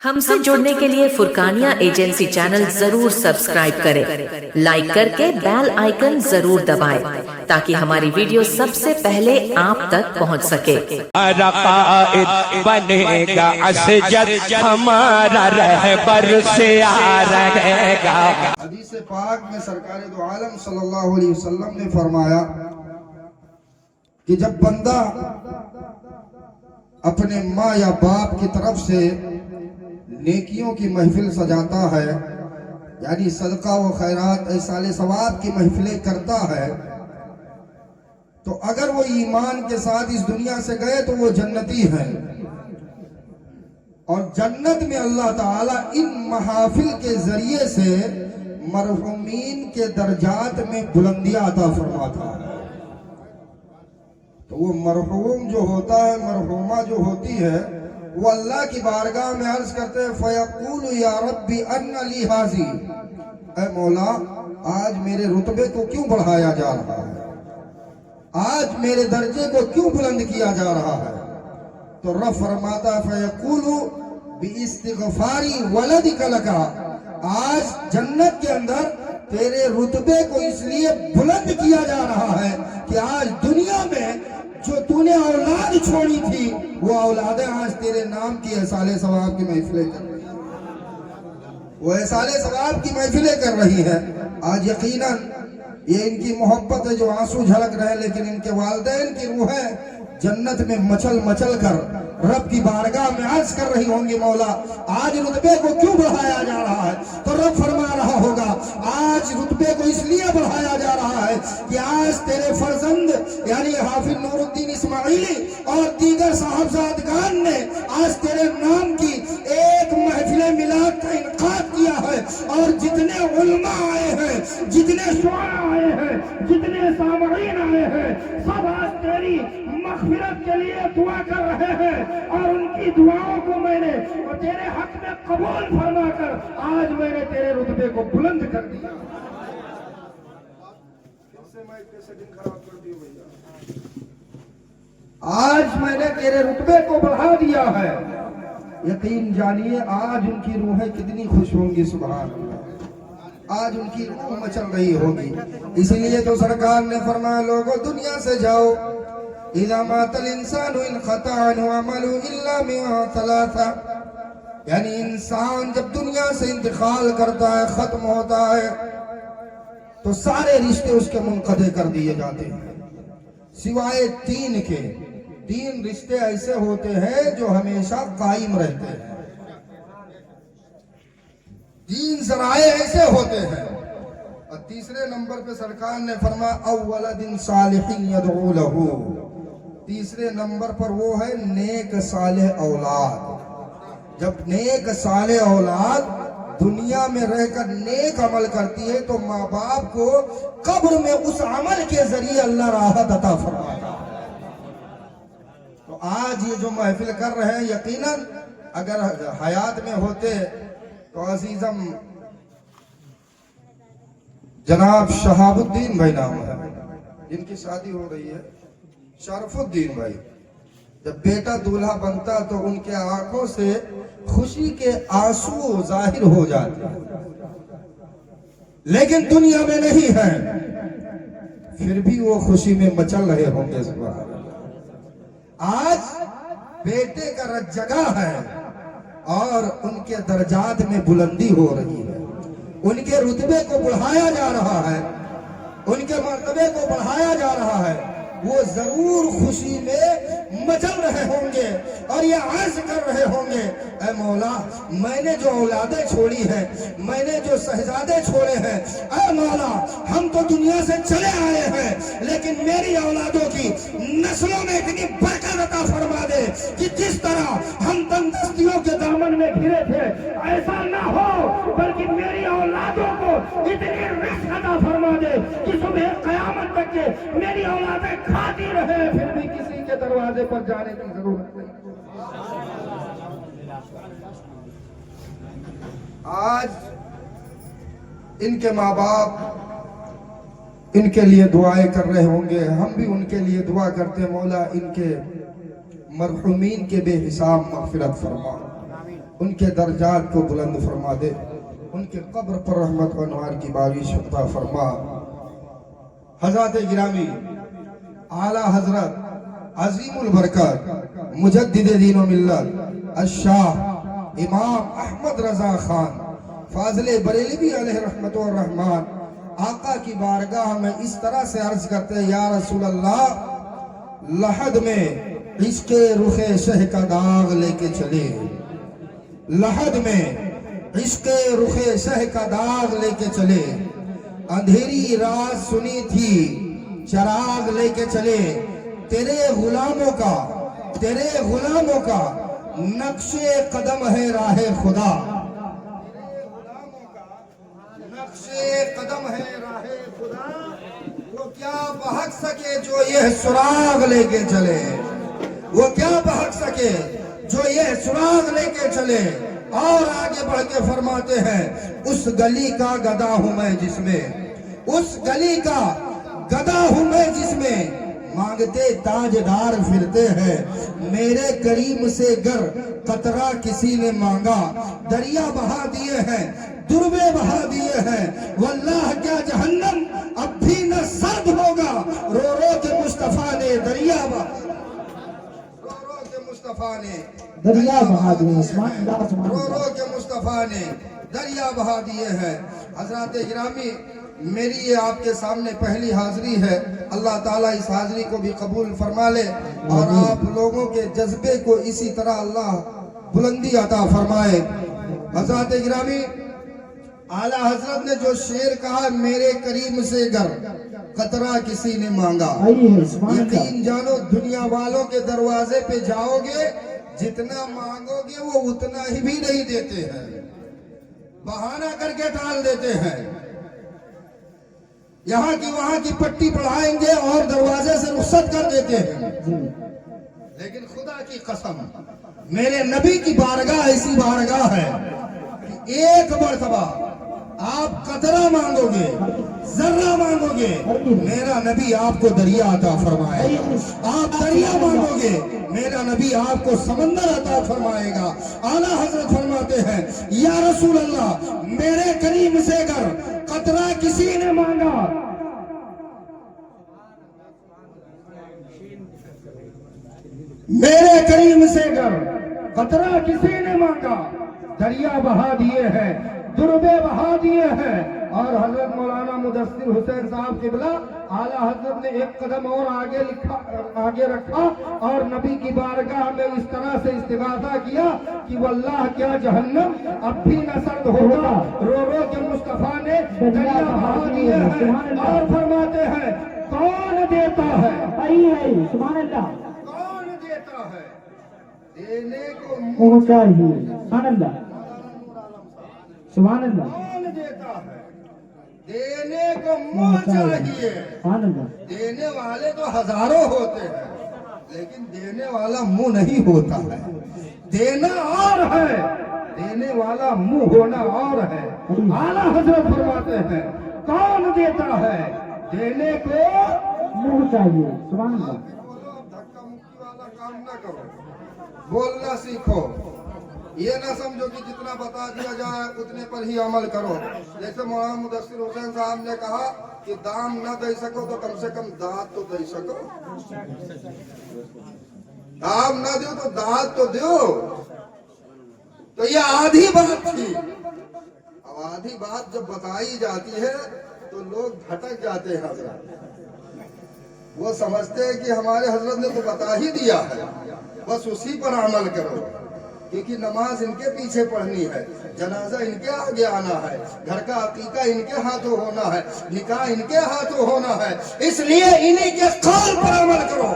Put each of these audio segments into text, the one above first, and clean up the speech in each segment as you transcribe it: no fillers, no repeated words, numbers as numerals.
हमसे जुड़ने के लिए फुरकानिया एजेंसी चैनल जरूर सब्सक्राइब करें, लाइक करके बेल आइकन जरूर दबाएं ताकि हमारी वीडियो सबसे पहले आप तक पहुंच सके। रकाइद बनेगा असजद हमारा रहबर से आ रहेगा। हदीस पाक में सरकार दो आलम सल्लल्लाहु अलैहि वसल्लम ने फरमाया कि जब बंदा अपने माँ या बाप की तरफ से नेकियों की महफिल सजाता है, यानी सदका व खैरात ऐसाले सवाब की महफिलें करता है, तो अगर वो ईमान के साथ इस दुनिया से गए तो वो जन्नती हैं। और जन्नत में अल्लाह ताला इन महाफिल के जरिए से मरहूमीन के दर्जात में बुलंदियां अता फरमाता है। तो वो मरहूम जो होता है, मरहूमा जो होती है, वो अल्लाह की बारगाह में अर्ज करते हैं, फयक़ूलु या रब्बी अन्ना ली हाज़ी, ऐ मौला आज मेरे रुतबे को क्यों बढ़ाया जा रहा है, आज मेरे दर्जे को क्यों बुलंद किया जा रहा है। तो रब फरमाता फयक़ूलु बिइस्तिग़फ़ारी वलदिक लका, आज जन्नत के अंदर तेरे रुतबे को इसलिए बुलंद किया जा रहा है कि आज दुनिया में जो तूने औलाद छोड़ी थी वो औलादें आज तेरे नाम की एहसाले सवाब की महफिलें कर रही हैं, वो एहसाले सवाब की महफिलें कर रही हैं। आज यकीनन ये इनकी मोहब्बत है जो आंसू झलक रहे हैं, लेकिन इनके वालिदैन की रूहें जन्नत में मचल मचल कर रब की बारगाह में अर्ज कर रही होंगी, मौला आज रुतबे को क्यों बढ़ाया जा रहा है। तो रब फरमा रहा होगा आज रुतबे को इसलिए बढ़ाया जा रहा है कि आज तेरे फर्जंद यानी हाफिज नूरुद्दीन इस्माइली और दीगर साहबजादगान ने आज तेरे नाम की एक महफिल मिलाद का इनकाद किया है, और जितने उलमा आए हैं, जितने शुआरा आए हैं, जितने सामईन आए हैं, सब आज तेरी मग़फ़िरत के लिए दुआ कर रहे हैं, और उनकी दुआओं को मैंने और तेरे हक में कबूल फरमाकर आज मैंने तेरे रुतबे को बुलंद कर दिया। आज मैंने तेरे रुतबे को बढ़ा दिया है। यकीन जानिए आज उनकी रूहें कितनी खुश होंगी, सुभान अल्लाह, आज उनकी रूह मचल रही होगी। इसीलिए तो सरकार ने फरमाया लोगों दुनिया से जाओ, इज़ा मातल इंसानु इन ख़ता अन्हु अमलु इल्ला मिन सलासा, यानी इंसान जब दुनिया से इंतकाल करता है, खत्म होता है, तो सारे रिश्ते उसके मुनक़ते कर दिए जाते हैं सिवाय तीन के। तीन रिश्ते ऐसे होते हैं जो हमेशा कायम रहते हैं, तीन ज़राए ऐसे होते हैं। और तीसरे नंबर पे सरकार ने फरमाया अव्वलदिन सालिहिन यदऊ लहू, तीसरे नंबर पर वो है नेक सालेह औलाद। जब नेक सालेह औलाद दुनिया में रहकर नेक अमल करती है तो माँ बाप को कब्र में उस अमल के जरिए अल्लाह राहत अता फरमाता है। तो आज ये जो महफिल कर रहे हैं, यकीनन अगर हयात में होते तो अजीजम जनाब शहाबुद्दीन भाई नाम है, जिनकी शादी हो रही है, शरफुद्दीन भाई, जब बेटा दूल्हा बनता तो उनके आंखों से खुशी के आंसू जाहिर हो जाते, लेकिन दुनिया में नहीं है, फिर भी वो खुशी में मचल रहे होंगे। आज बेटे का रज जगह है और उनके दर्जात में बुलंदी हो रही है, उनके रुतबे को बढ़ाया जा रहा है, उनके मर्तबे को बढ़ाया जा रहा है। वो जरूर खुशी में मचल रहे होंगे और ये अर्ज कर रहे होंगे, ऐ मौला मैंने जो औलादें छोड़ी हैं, मैंने जो शहजादे छोड़े हैं, ऐ मौला हम तो दुनिया से चले आए हैं, लेकिन मेरी औलादों की नस्लों में इतनी बरकत अता फरमा दे कि जिस तरह हम तंदुरुस्तियों के दामन में घिरे थे ऐसा ना हो, बल्कि मेरी औलादों को इतनी रिज़्क़ अता फरमा दे कि सुबह क़यामत तक के मेरी औलादें खाती रहे, फिर भी किसी के दरवाजे पर जाने की जरूरत नहीं। आज इनके माँ बाप इनके लिए दुआएं कर रहे होंगे, हम भी उनके लिए दुआ करते हैं, मौला इनके मरहूमीन के बेहिसाब मग़फ़िरत फरमा, ان کے درجات کو بلند فرما دے، ان کے قبر پر رحمت و انوار کی بارش عطا فرما۔ حضرات گرامی، اعلیٰ حضرت عظیم البرکت مجدد دین و ملت الشاہ امام احمد رضا خان فاضل بریلوی علیہ رحمت و رحمان آقا کی بارگاہ میں اس طرح سے عرض کرتے ہیں، یا رسول اللہ، لحد میں عشق رخ شہ کا داغ لے کے چلے، لحد میں عشق رخ شہ کا داغ لے کے چلے، اندھیری رات سنی تھی چراغ لے کے چلے، تیرے غلاموں کا نقش قدم ہے راہ خدا، نقش قدم ہے راہ خدا، وہ کیا بہک سکے جو یہ سراغ لے کے چلے، وہ کیا بہک سکے جو یہ سراغ لے کے چلے۔ اور آگے بڑھ کے فرماتے ہیں، اس گلی کا گدا ہوں میں جس میں، اس گلی کا گدا ہوں میں جس میں مانگتے تاجدار پھرتے ہیں، میرے کریم سے گر قطرہ کسی نے مانگا، دریا بہا دیے ہیں، دربے بہا دیے ہیں، واللہ کیا جہنم اب بھی نہ سرد ہوگا، رو رو کے مصطفیٰ نے دریا بہا، رو رو کے مصطفیٰ نے دریا بہا دیے ہیں، رو رو کے مصطفیٰ نے دریا بہا دیے ہیں۔ حضرات گرامی، میری یہ آپ کے سامنے پہلی حاضری ہے، اللہ تعالیٰ اس حاضری کو بھی قبول فرما لے اور آپ لوگوں کے جذبے کو اسی طرح اللہ بلندی عطا فرمائے۔ حضرات گرامی، اعلیٰ حضرت نے جو شعر کہا، میرے کریم سے گر قطرہ کسی نے مانگا، یقین جانو دنیا والوں کے دروازے پہ جاؤ گے، جتنا مانگو گے وہ اتنا ہی بھی نہیں دیتے ہیں، بہانہ کر کے ٹال دیتے ہیں، یہاں کی وہاں کی پٹی پڑھائیں گے اور دروازے سے رخصت کر دیتے ہیں۔ لیکن خدا کی قسم، میرے نبی کی بارگاہ ایسی بارگاہ ہے کہ ایک مرتبہ آپ قطرہ مانگو گے، ذرہ مانگو گے، میرا نبی آپ کو دریا عطا فرمائے گا، آپ دریا مانگو گے، میرا نبی آپ کو سمندر عطا فرمائے گا۔ اعلیٰ حضرت فرماتے ہیں، یا رسول اللہ، میرے کریم سے گر قطرہ کسی نے مانگا، میرے کریم سے گر قطرہ کسی نے مانگا، دریا بہا دیے ہیں، دربے بہا دیے ہیں۔ اور حضرت مولانا مدثر حسین صاحب قبلہ اعلیٰ حضرت نے ایک قدم اور آگے رکھا اور نبی کی بارگاہ میں اس طرح سے استغاثہ کیا کہ واللہ کیا جہنم اب بھی نہ سرد ہوگا، رو رو کے مصطفیٰ نے دریا بہا دیے ہیں۔ اور فرماتے ہیں، کون دیتا ہے، سبحان اللہ، کون دیتا ہے، دینے کو منہ چاہیے، سبحان اللہ، سبحان اللہ، کون دیتا ہے، دینے کو منہ چاہیے۔ سبحان اللہ، دینے والے تو ہزاروں ہوتے ہیں، لیکن دینے والا منہ نہیں ہوتا ہے، دینا اور ہے، دینے والا منہ ہونا اور ہے۔ اعلیٰ حضرت فرماتے ہیں، کون دیتا ہے، دینے کو منہ چاہیے، سبحان اللہ، بولو، دھکا مکی والا کام نہ کرو، بولنا سیکھو، یہ نہ سمجھو کہ جتنا بتا دیا جائے اتنے پر ہی عمل کرو۔ جیسے مولانا مدثر حسین صاحب نے کہا کہ دام نہ دے سکو تو کم سے کم داد تو دے سکو، دام نہ دیو تو داد تو دیو۔ تو یہ آدھی بات تھی، اب آدھی بات جب بتائی جاتی ہے تو لوگ بھٹک جاتے ہیں۔ حضرت وہ سمجھتے ہیں کہ ہمارے حضرت نے تو بتا ہی دیا ہے، بس اسی پر عمل کرو، کیونکہ نماز ان کے پیچھے پڑھنی ہے، جنازہ ان کے آگے آنا ہے، گھر کا عقیقہ ان کے ہاتھوں ہونا ہے، نکاح ان کے ہاتھوں ہونا ہے، اس لیے انہی کے قول پر عمل کرو،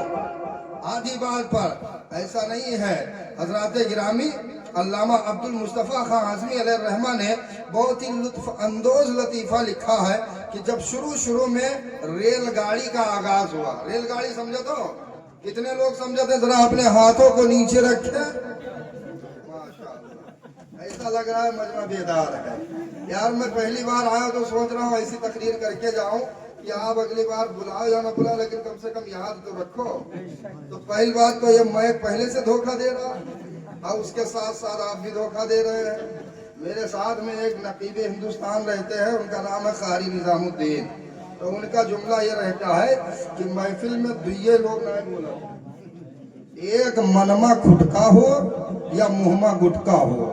آدھی بات پر ایسا نہیں ہے۔ حضرات گرامی، علامہ عبد المصطفیٰ خان اعظمی علیہ الرحمہ نے بہت ہی لطف اندوز لطیفہ لکھا ہے کہ جب شروع میں ریل گاڑی کا آغاز ہوا، ریل گاڑی سمجھے تو کتنے لوگ سمجھتے، ذرا اپنے ہاتھوں کو نیچے رکھے، ایسا لگ رہا ہے مجمع بیدار ہے۔ یار میں پہلی بار آیا تو سوچ رہا ہوں ایسی تقریر کر کے جاؤں کہ آپ اگلی بار بلاؤ یا نہ بلاؤ لیکن کم سے کم یاد تو رکھو۔ تو پہلی بات تو یہ میں پہلے سے دھوکہ دے رہا، और उसके साथ साथ आप भी धोखा दे रहे हैं। मेरे साथ में एक नकीब हिंदुस्तान रहते हैं, उनका नाम है कारी निजामुद्दीन। तो उनका जुमला ये रहता है कि महफिल में दुइये लोग ना बोलो, एक मनमा खुटका हो या मुहमा गुटका हो।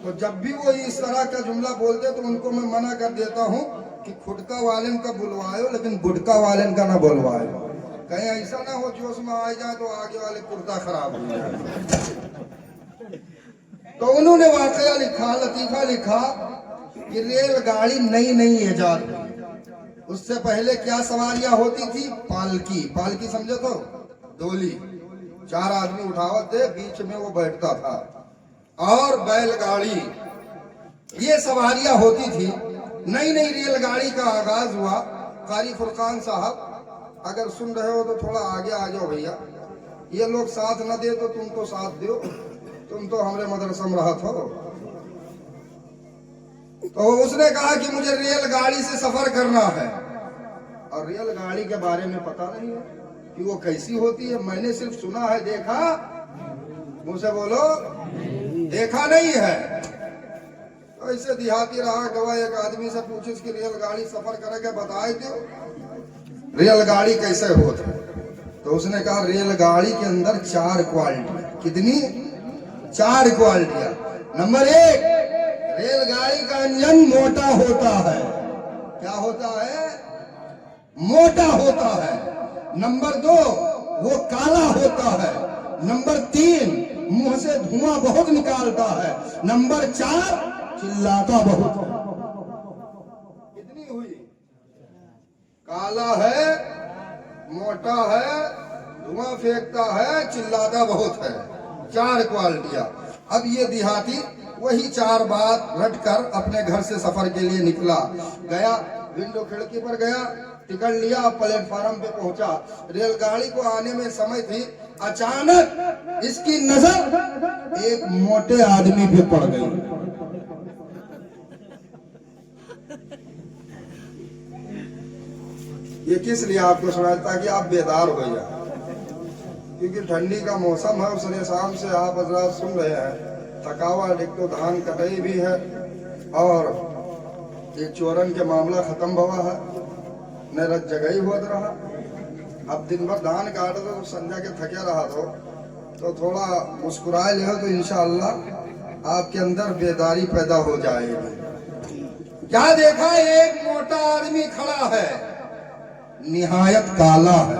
तो जब भी वो इस तरह का जुमला बोलते तो उनको मैं मना कर देता हूँ कि खुटका वाले का बुलवायो, लेकिन गुटका वाले का ना बुलवायो। कहीं ऐसा ना हो जोश में आ जाए तो आगे वाले कुर्ता खराब हो जाए। तो उन्होंने वाकया लिखा, लतीफा लिखा कि रेलगाड़ी नई नई ईजाद हुई। उससे पहले क्या सवारियां होती थी? पालकी। पालकी समझे तो डोली, 4 आदमी उठावत थे, बीच में वो बैठता था। और बैलगाड़ी, ये सवारियां होती थी। नई नई रेलगाड़ी का आगाज हुआ। कारी फुरकान साहब अगर सुन रहे हो तो थोड़ा आगे आ जाओ भैया, ये लोग साथ न दे तो तुम तो साथ दो, तुम तो हमारे मदरसा में रहत हो। तो उसने कहा कि मुझे रेलगाड़ी से सफर करना है, और रेलगाड़ी के बारे में पता नहीं है कि वो कैसी होती है। मैंने सिर्फ सुना है, देखा मुझसे बोलो, देखा नहीं है। तो ऐसे देहाती रहा गवा, एक आदमी से पूछिस कि रेलगाड़ी सफर करके बताए दो रेलगाड़ी कैसे होती। तो उसने कहा रेलगाड़ी के अंदर 4 क्वालिटी। कितनी? 4 क्वालिटियां। नंबर 1, रेलगाड़ी का इंजन मोटा होता है। क्या होता है? मोटा होता है। नंबर 2, वो काला होता है। नंबर 3, मुंह से धुआं बहुत निकालता है। नंबर 4, चिल्लाता बहुत। कितनी हुई? काला है, मोटा है, धुआं फेंकता है, चिल्लाता बहुत है। 4 क्वालिटियां। अब ये देहाती वही 4 बात रट कर अपने घर से सफर के लिए निकला। गया, विंडो खिड़की पर गया, टिकट लिया, प्लेटफार्म पे पहुंचा। रेलगाड़ी को आने में समय थी। अचानक इसकी नजर एक मोटे आदमी पे पड़ गई। ये किस लिए आपको सुनाया? ताकि आप बेदार हो जाए, क्योंकि ठंडी का मौसम है। उसने शाम से आप हजरात सुन रहे हैं, थकावट, एक तो धान कटाई भी है और ये चोरन के मामला खत्म हुआ है, न रत जगही हुआ रहा। अब दिन भर धान काट दो, संजा के थके रहा तो थोड़ा मुस्कुराए ले तो इंशाअल्लाह आपके अंदर बेदारी पैदा हो जाएगी। क्या देखा? एक मोटा आदमी खड़ा है, निहायत काला है।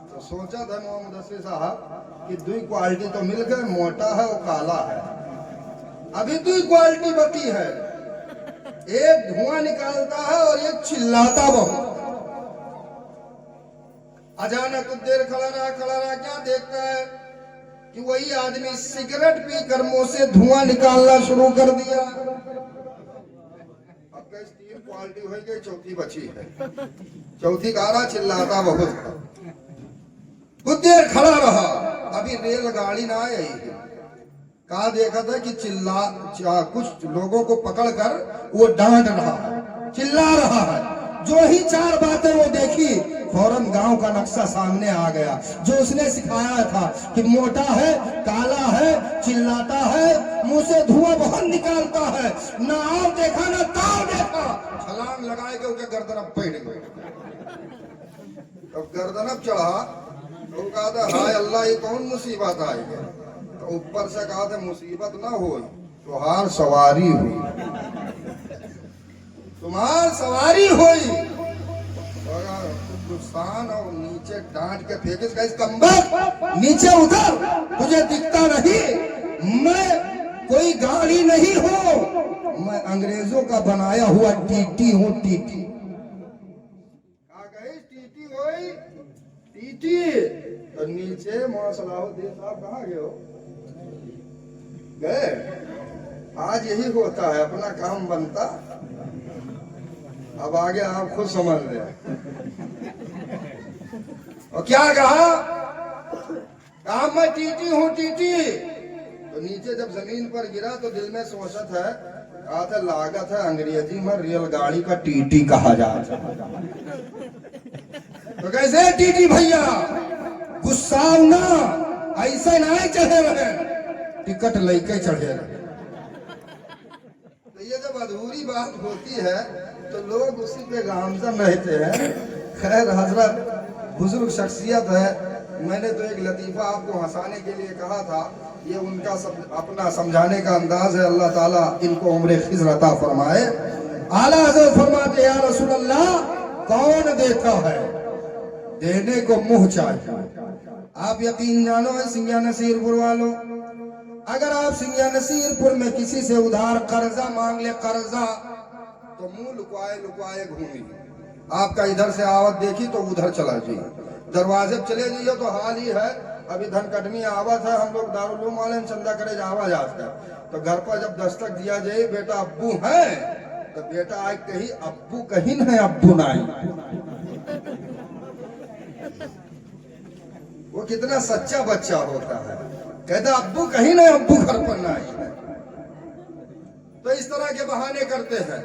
तो सोचा था मोहम्मद असली साहब कि 2 क्वालिटी तो मिल गए, मोटा है और काला है। अभी 2 क्वालिटी बची है, एक धुआं निकालता है और एक चिल्लाता बहुत। अचानक कुछ देर खड़ा रहा, क्या देखता है कि वही आदमी सिगरेट पीकर मुंह से धुआं निकालना शुरू कर दिया। अब 3 क्वालिटी हो गई, चौथी बची है। चौथी गारा चिल्लाता बहुत। कुछ देर खड़ा रहा, अभी रेलगाड़ी ना आई। कहा देखा था कि कुछ लोगों को पकड़कर वो डांट रहा है, चिल्ला रहा है। जो ही 4 बातें वो देखी, फौरन गांव का नक्शा सामने आ गया जो उसने सिखाया था कि मोटा है, काला है, चिल्लाता है, मुंह से धुआं बहुत निकालता है। ना आप देखा ना ताव देखा, छलांग लगाए के उसके गर्दन बैठ गए। तो गर्दन चढ़ा तो कहा था हाय अल्लाह, ये कौन मुसीबत आई है? तो ऊपर से कहा था मुसीबत ना हो, तुम्हार सवारी हुई, तुम्हार सवारी हुई। नुकसान और नीचे डांट के फेंके, कम्बख्त नीचे उतर, तुझे दिखता नहीं मैं कोई गाड़ी नहीं हूँ, मैं अंग्रेजों का बनाया हुआ टीटी हूँ। टीटी कहा गई? टीटी हुई, टीटी। तो नीचे सलाहुद्दीन साहब कहाँ गए हो? गए। आज यही होता है, अपना काम बनता। अब आगे आप खुद समझ रहे। और क्या कहा? कहा मैं टीटी हूँ, टीटी। तो नीचे जब जमीन पर गिरा तो दिल में सोचत है, कहा था लागत है अंग्रेजी में रेलगाड़ी का टीटी कहा जाता है। तो कैसे टीटी भैया, गुस्सा ना, ऐसे नहीं चढ़े रहे, टिकट लेके चढ़े रहे। तो ये जब अधूरी बात होती है तो लोग उसी पे गामजन रहते हैं। खैर हजरत बुजुर्ग शख्सियत है, मैंने तो एक लतीफ़ा आपको हंसाने के लिए कहा था, ये उनका अपना समझाने का अंदाज है। अल्लाह ताला इनको उम्र खिज़्र अता फरमाए। आला हज़रत फरमाते या रसूल अल्लाह, कौन देता है? देने को मुंह चाहिए। आप यकीन जानो है सिंगिया नसीरपुर वालों, अगर आप सिंगिया नसीरपुर में किसी से उधार कर्जा मांग ले, कर्जा, तो मुंह लुकवाए लुकवाए घूमी। आपका इधर से आवत देखी तो उधर चला जाइए, दरवाजे पे चले जाइए तो हाल ही है। अभी धन कटनी आवत है, हम लोग दारुल उलूम वाले चंदा करे जावा जाते हैं, तो घर पर जब दस्तक दिया जाए बेटा अब्बू है, तो बेटा आज कही अब्बू कहीं नहीं, अब्बू नहीं। वो कितना सच्चा बच्चा होता है, कहता अब्बू कहीं नहीं, अब्बू घर पर नहीं है। तो इस तरह के बहाने करते हैं।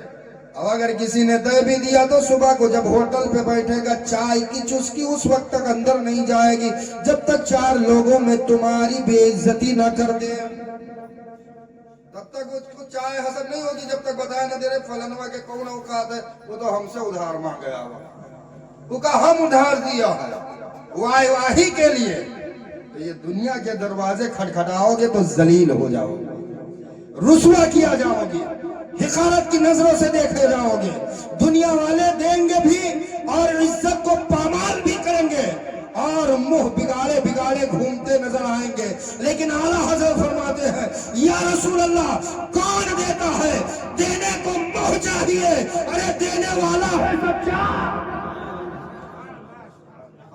अब अगर किसी ने दे भी दिया तो सुबह को जब होटल पे बैठेगा, चाय की चुस्की उस वक्त तक अंदर नहीं जाएगी जब तक 4 लोगों में तुम्हारी बेइज्जती न कर दे, तब तक उसको चाय हसब नहीं होगी जब तक बताया न दे रहे फलनवा के कौन औकात है, वो तो हमसे उधार मांग गया, वो कहा हम उधार दिया है वाही के लिए। तो ये दुनिया के दरवाजे खटखटाओगे तो जलील हो जाओगे, रुसवा किया जाओगे, हिकारत की नजरों से देखे जाओगे। दुनिया वाले देंगे भी और इज्जत को पामाल भी करेंगे और मुंह बिगाड़े बिगाड़े घूमते नजर आएंगे। लेकिन आला हज़रत फरमाते हैं या रसूल अल्लाह, कौन देता है? देने को मुंह चाहिए, अरे देने वाला है सच्चा।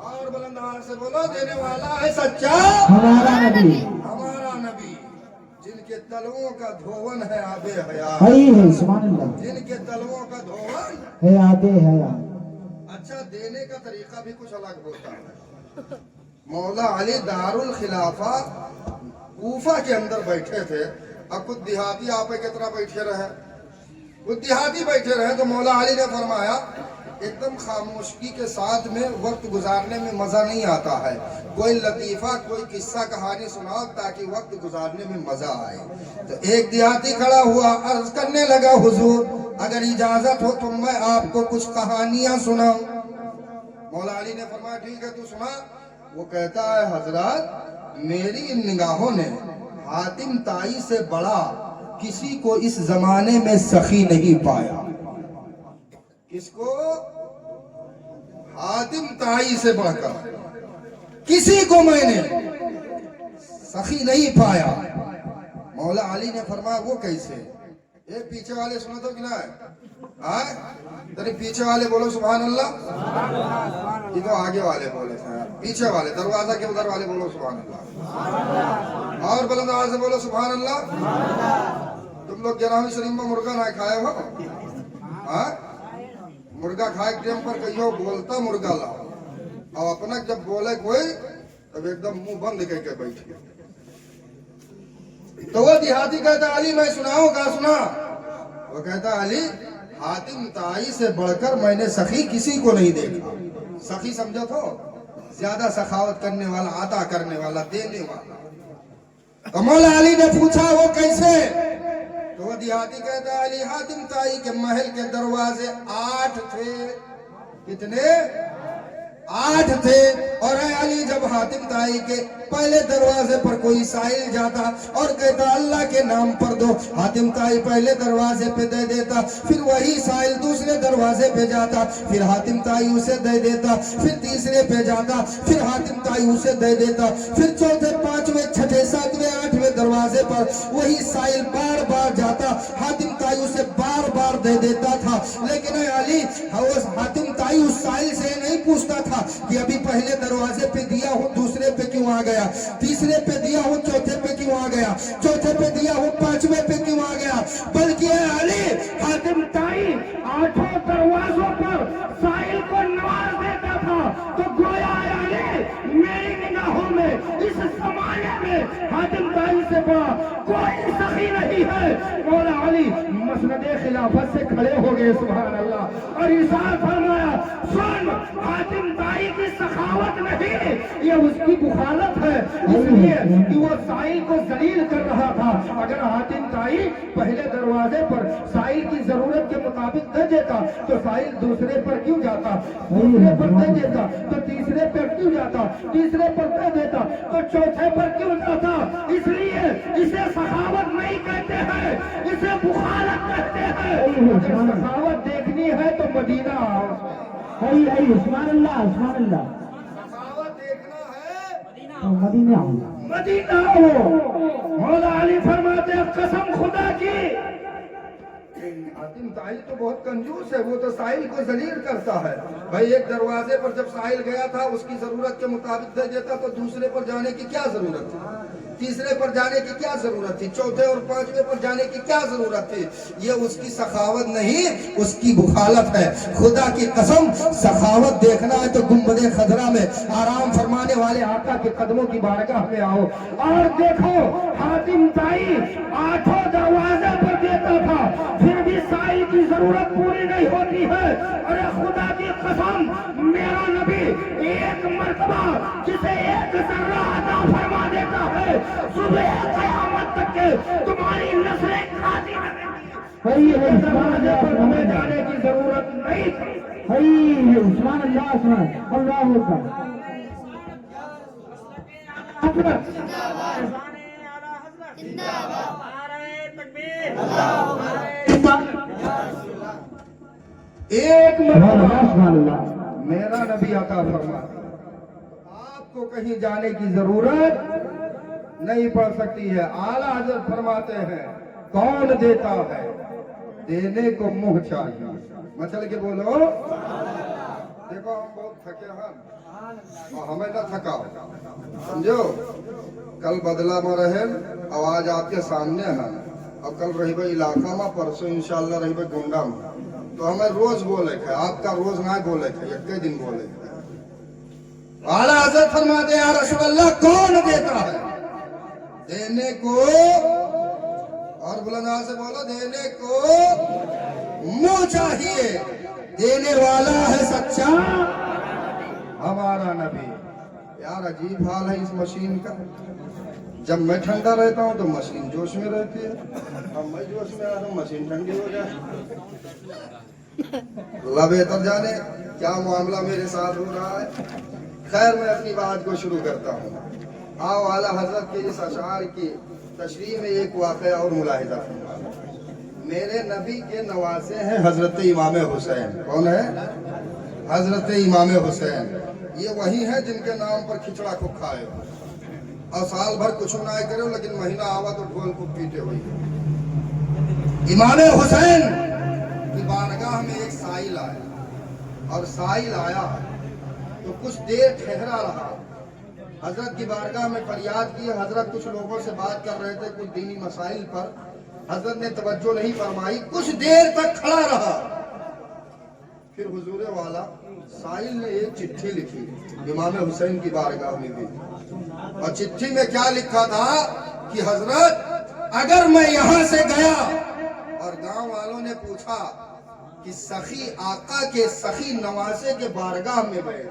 और बुलंद आवाज से बोलो, देने वाला है सच्चा हमारा नबी, हमारा नबी, जिनके तलवों का धोवन है आबे हयात, है सुभान अल्लाह, जिनके तलवों का धोवन है आबे हयात। अच्छा, देने का तरीका भी कुछ अलग होता है। मौला अली दारुल खिलाफा कूफा के अंदर बैठे थे, अब कुछ देहाती आप कितना बैठे रहे, कुछ देहाती बैठे रहे, तो मौला अली ने फरमाया एकदम खामोशी के साथ में वक्त गुजारने में मजा नहीं आता है, कोई लतीफा कोई किस्सा कहानी सुनाओ ताकि वक्त गुजारने में मजा आए। तो एक देहाती खड़ा हुआ, अर्ज करने लगा हुजूर अगर इजाजत हो तो मैं आपको कुछ कहानियां सुनाऊं। मौला अली ने फरमाया ठीक है तू सुना। वो कहता है हजरत, मेरी इन निगाहों ने हातिम ताई से बड़ा किसी को इस जमाने में सखी नहीं पाया। किसको? हातिम ताई से बढ़कर किसी को मैंने सखी नहीं पाया। मौला अली ने फरमाया वो कैसे? ये पीछे वाले सुनो तो कि ना है, पीछे वाले बोलो सुभान अल्लाह, ये तो आगे वाले बोले थे, पीछे वाले दरवाजा के उधर वाले बोलो सुभान अल्लाह, और बुलंद आवाज से बोलो सुभान अल्लाह। तुम लोग गिरामी शरीफ में मुर्गा ना खाए हो? मुर्गा खाए टाइम पर कहियो बोलता मुर्गा लाओ, और अपना जब बोले कोई तब एकदम मुंह बंद करके बैठ गया। तो वो देहाती कहता अली मैं सुनाऊं का सुना? वो कहता अली हातिम ताई से बढ़कर मैंने सखी किसी को नहीं देखा। सखी समझो तो ज्यादा सखावत करने वाला, अता करने वाला, देने वाला। तो मौला अली ने पूछा वो कैसे? तो वो देहाती कहता अली हातिम ताई के महल के दरवाजे 8 थे। कितने? 8 थे। और अली जब हातिम ताई के पहले दरवाजे पर कोई साइल जाता और कहता अल्लाह के नाम पर दो, हातिम ताई पहले दरवाजे पे दे देता, फिर वही साइल दूसरे दरवाजे पे जाता, फिर हातिम ताई उसे दे देता, फिर तीसरे पे जाता, फिर हातिम ताई उसे दे देता, फिर चौथे, पांचवें, छठे, सातवें, आठवें दरवाजे पर वही साइल बार बार जाता, हातिम ताई उसे बार बार दे देता था। लेकिन अली हातिम ताई उस साइल से नहीं पूछता था कि अभी पहले दरवाजे पे दिया हूँ दूसरे पे क्यों आ गया, तीसरे पे दिया हूँ चौथे पे क्यों आ गया, चौथे पे दिया हूँ पांचवें पे क्यों आ गया, बल्कि अली हातिम ताई 8 दरवाजों पर साहिल को नवाज देता था। तो गोया अली मेरी निगाहों में इस जमाने में हातिम ताई से बड़ा कोई सखी नहीं है। है मौला अली मसनद खिलाफत से खड़े हो गए, सुभान अल्लाह, और इरशाद फरमाया, सुन हातिम ताई की सखावत नहीं, ये उसकी बुखालत है, इसलिए कि वो साइल को जलील कर रहा था। अगर हातिम ताई पहले दरवाजे पर साइल की जरूरत के मुताबिक दे देता तो साइल दूसरे पर क्यों जाता, दूसरे पर दे देता तो तीसरे पर क्यों जाता, तीसरे पर दे देता तो चौथे पर क्यों जाता। इसलिए इसे सखावत नहीं कहते हैं, इसे बुखालत कहते हैं। अगर सखावत देखनी है तो मदीना आओ, उस्मान अल्लाह, उस्मान अल्लाह, सखावत देखना है तो मदीना आओ। मदीना हो। मौला अली फरमाते हैं, कसम खुदा की, हातिम ताई तो बहुत कंजूस है, वो तो साहिल को जलील करता है। भाई एक दरवाजे पर जब साहिल गया था उसकी जरूरत के मुताबिक दे देता तो दूसरे पर जाने की क्या जरूरत थी, तीसरे पर जाने की क्या जरूरत थी, चौथे और पांचवे पर जाने की क्या जरूरत थी। ये उसकी सखावत नहीं, उसकी बुखालत है। खुदा की कसम, सखावत देखना है तो गुंबदे खदरा में आराम फरमाने वाले आका के कदमों की बारगाह में आओ और देखो। हातिम ताई 8 दरवाजे पर देता था, फिर भी साइल की जरूरत पूरी नहीं होती है। अरे खुदा की कसम, मेरा नबी एक मर्तबा जिसे एक जर्रा अता फरमा देता है, सुबह क़यामत तक के तुम्हारी नस्लें खाती रहेंगी। दरवाजे पर हमें जाने की जरूरत नहीं थी। उस्मान अल्लाह, उस्मान अल्लाह अकबर। एक मर्तबा उस्मान अल्लाह, मेरा नबी अता फरमाते, आपको कहीं जाने की जरूरत नहीं पड़ सकती है। आला हजरत फरमाते हैं, कौन देता है, देने को मुंह चाहिए। मचल के बोलो। देखो हम बहुत थके हैं और हमें ना थकाओ, समझो। कल बदला में रहे, आवाज आपके सामने है, और कल रही भाई इलाका में, परसों इंशाल्लाह रही भाई गोंडा में, तो हमें रोज बोले है, आपका रोज ना बोले है, एक दिन बोले है। आला हज़रत फरमाते या रसूल अल्लाह, कौन देता है, देने को, और बुलंदा से बोलो, देने को मुंह चाहिए, देने वाला है सच्चा हमारा नबी। यार अजीब हाल है इस मशीन का। जब मैं ठंडा रहता हूँ तो मशीन जोश में रहती है, अब मैं जोश में आता हूँ मशीन ठंडी हो जाए। अल्लाह बेहतर जाने क्या मामला मेरे साथ हो रहा है। खैर मैं अपनी बात को शुरू करता हूँ। आओ आला हजरत के इस अशार की तशरीह में एक वाक़या और मुलाहिजा फरमाएं। मेरे नबी के नवासे हैं हजरत इमाम हुसैन। कौन है? हजरत इमाम हुसैन। ये वही है जिनके नाम पर खिचड़ा को खाए और साल भर कुछ ना करे, लेकिन महीना आवा तो ढोल को पीटे हुए। इमाम हुसैन की बारगाह में एक साइल आया, और साइल आया तो कुछ देर ठहरा रहा। हजरत की बारगाह में फरियाद की। हजरत कुछ लोगों से बात कर रहे थे कुछ दीनी मसाइल पर। हजरत ने तवज्जो नहीं फरमाई, कुछ देर तक खड़ा रहा। फिर हुजूर वाला साइल ने एक चिट्ठी लिखी इमाम हुसैन की बारगाह में भी, और चिट्ठी में क्या लिखा था कि हजरत अगर मैं यहाँ से गया और गांव वालों ने पूछा कि सखी आका के सखी नवासे के बारगाह में गए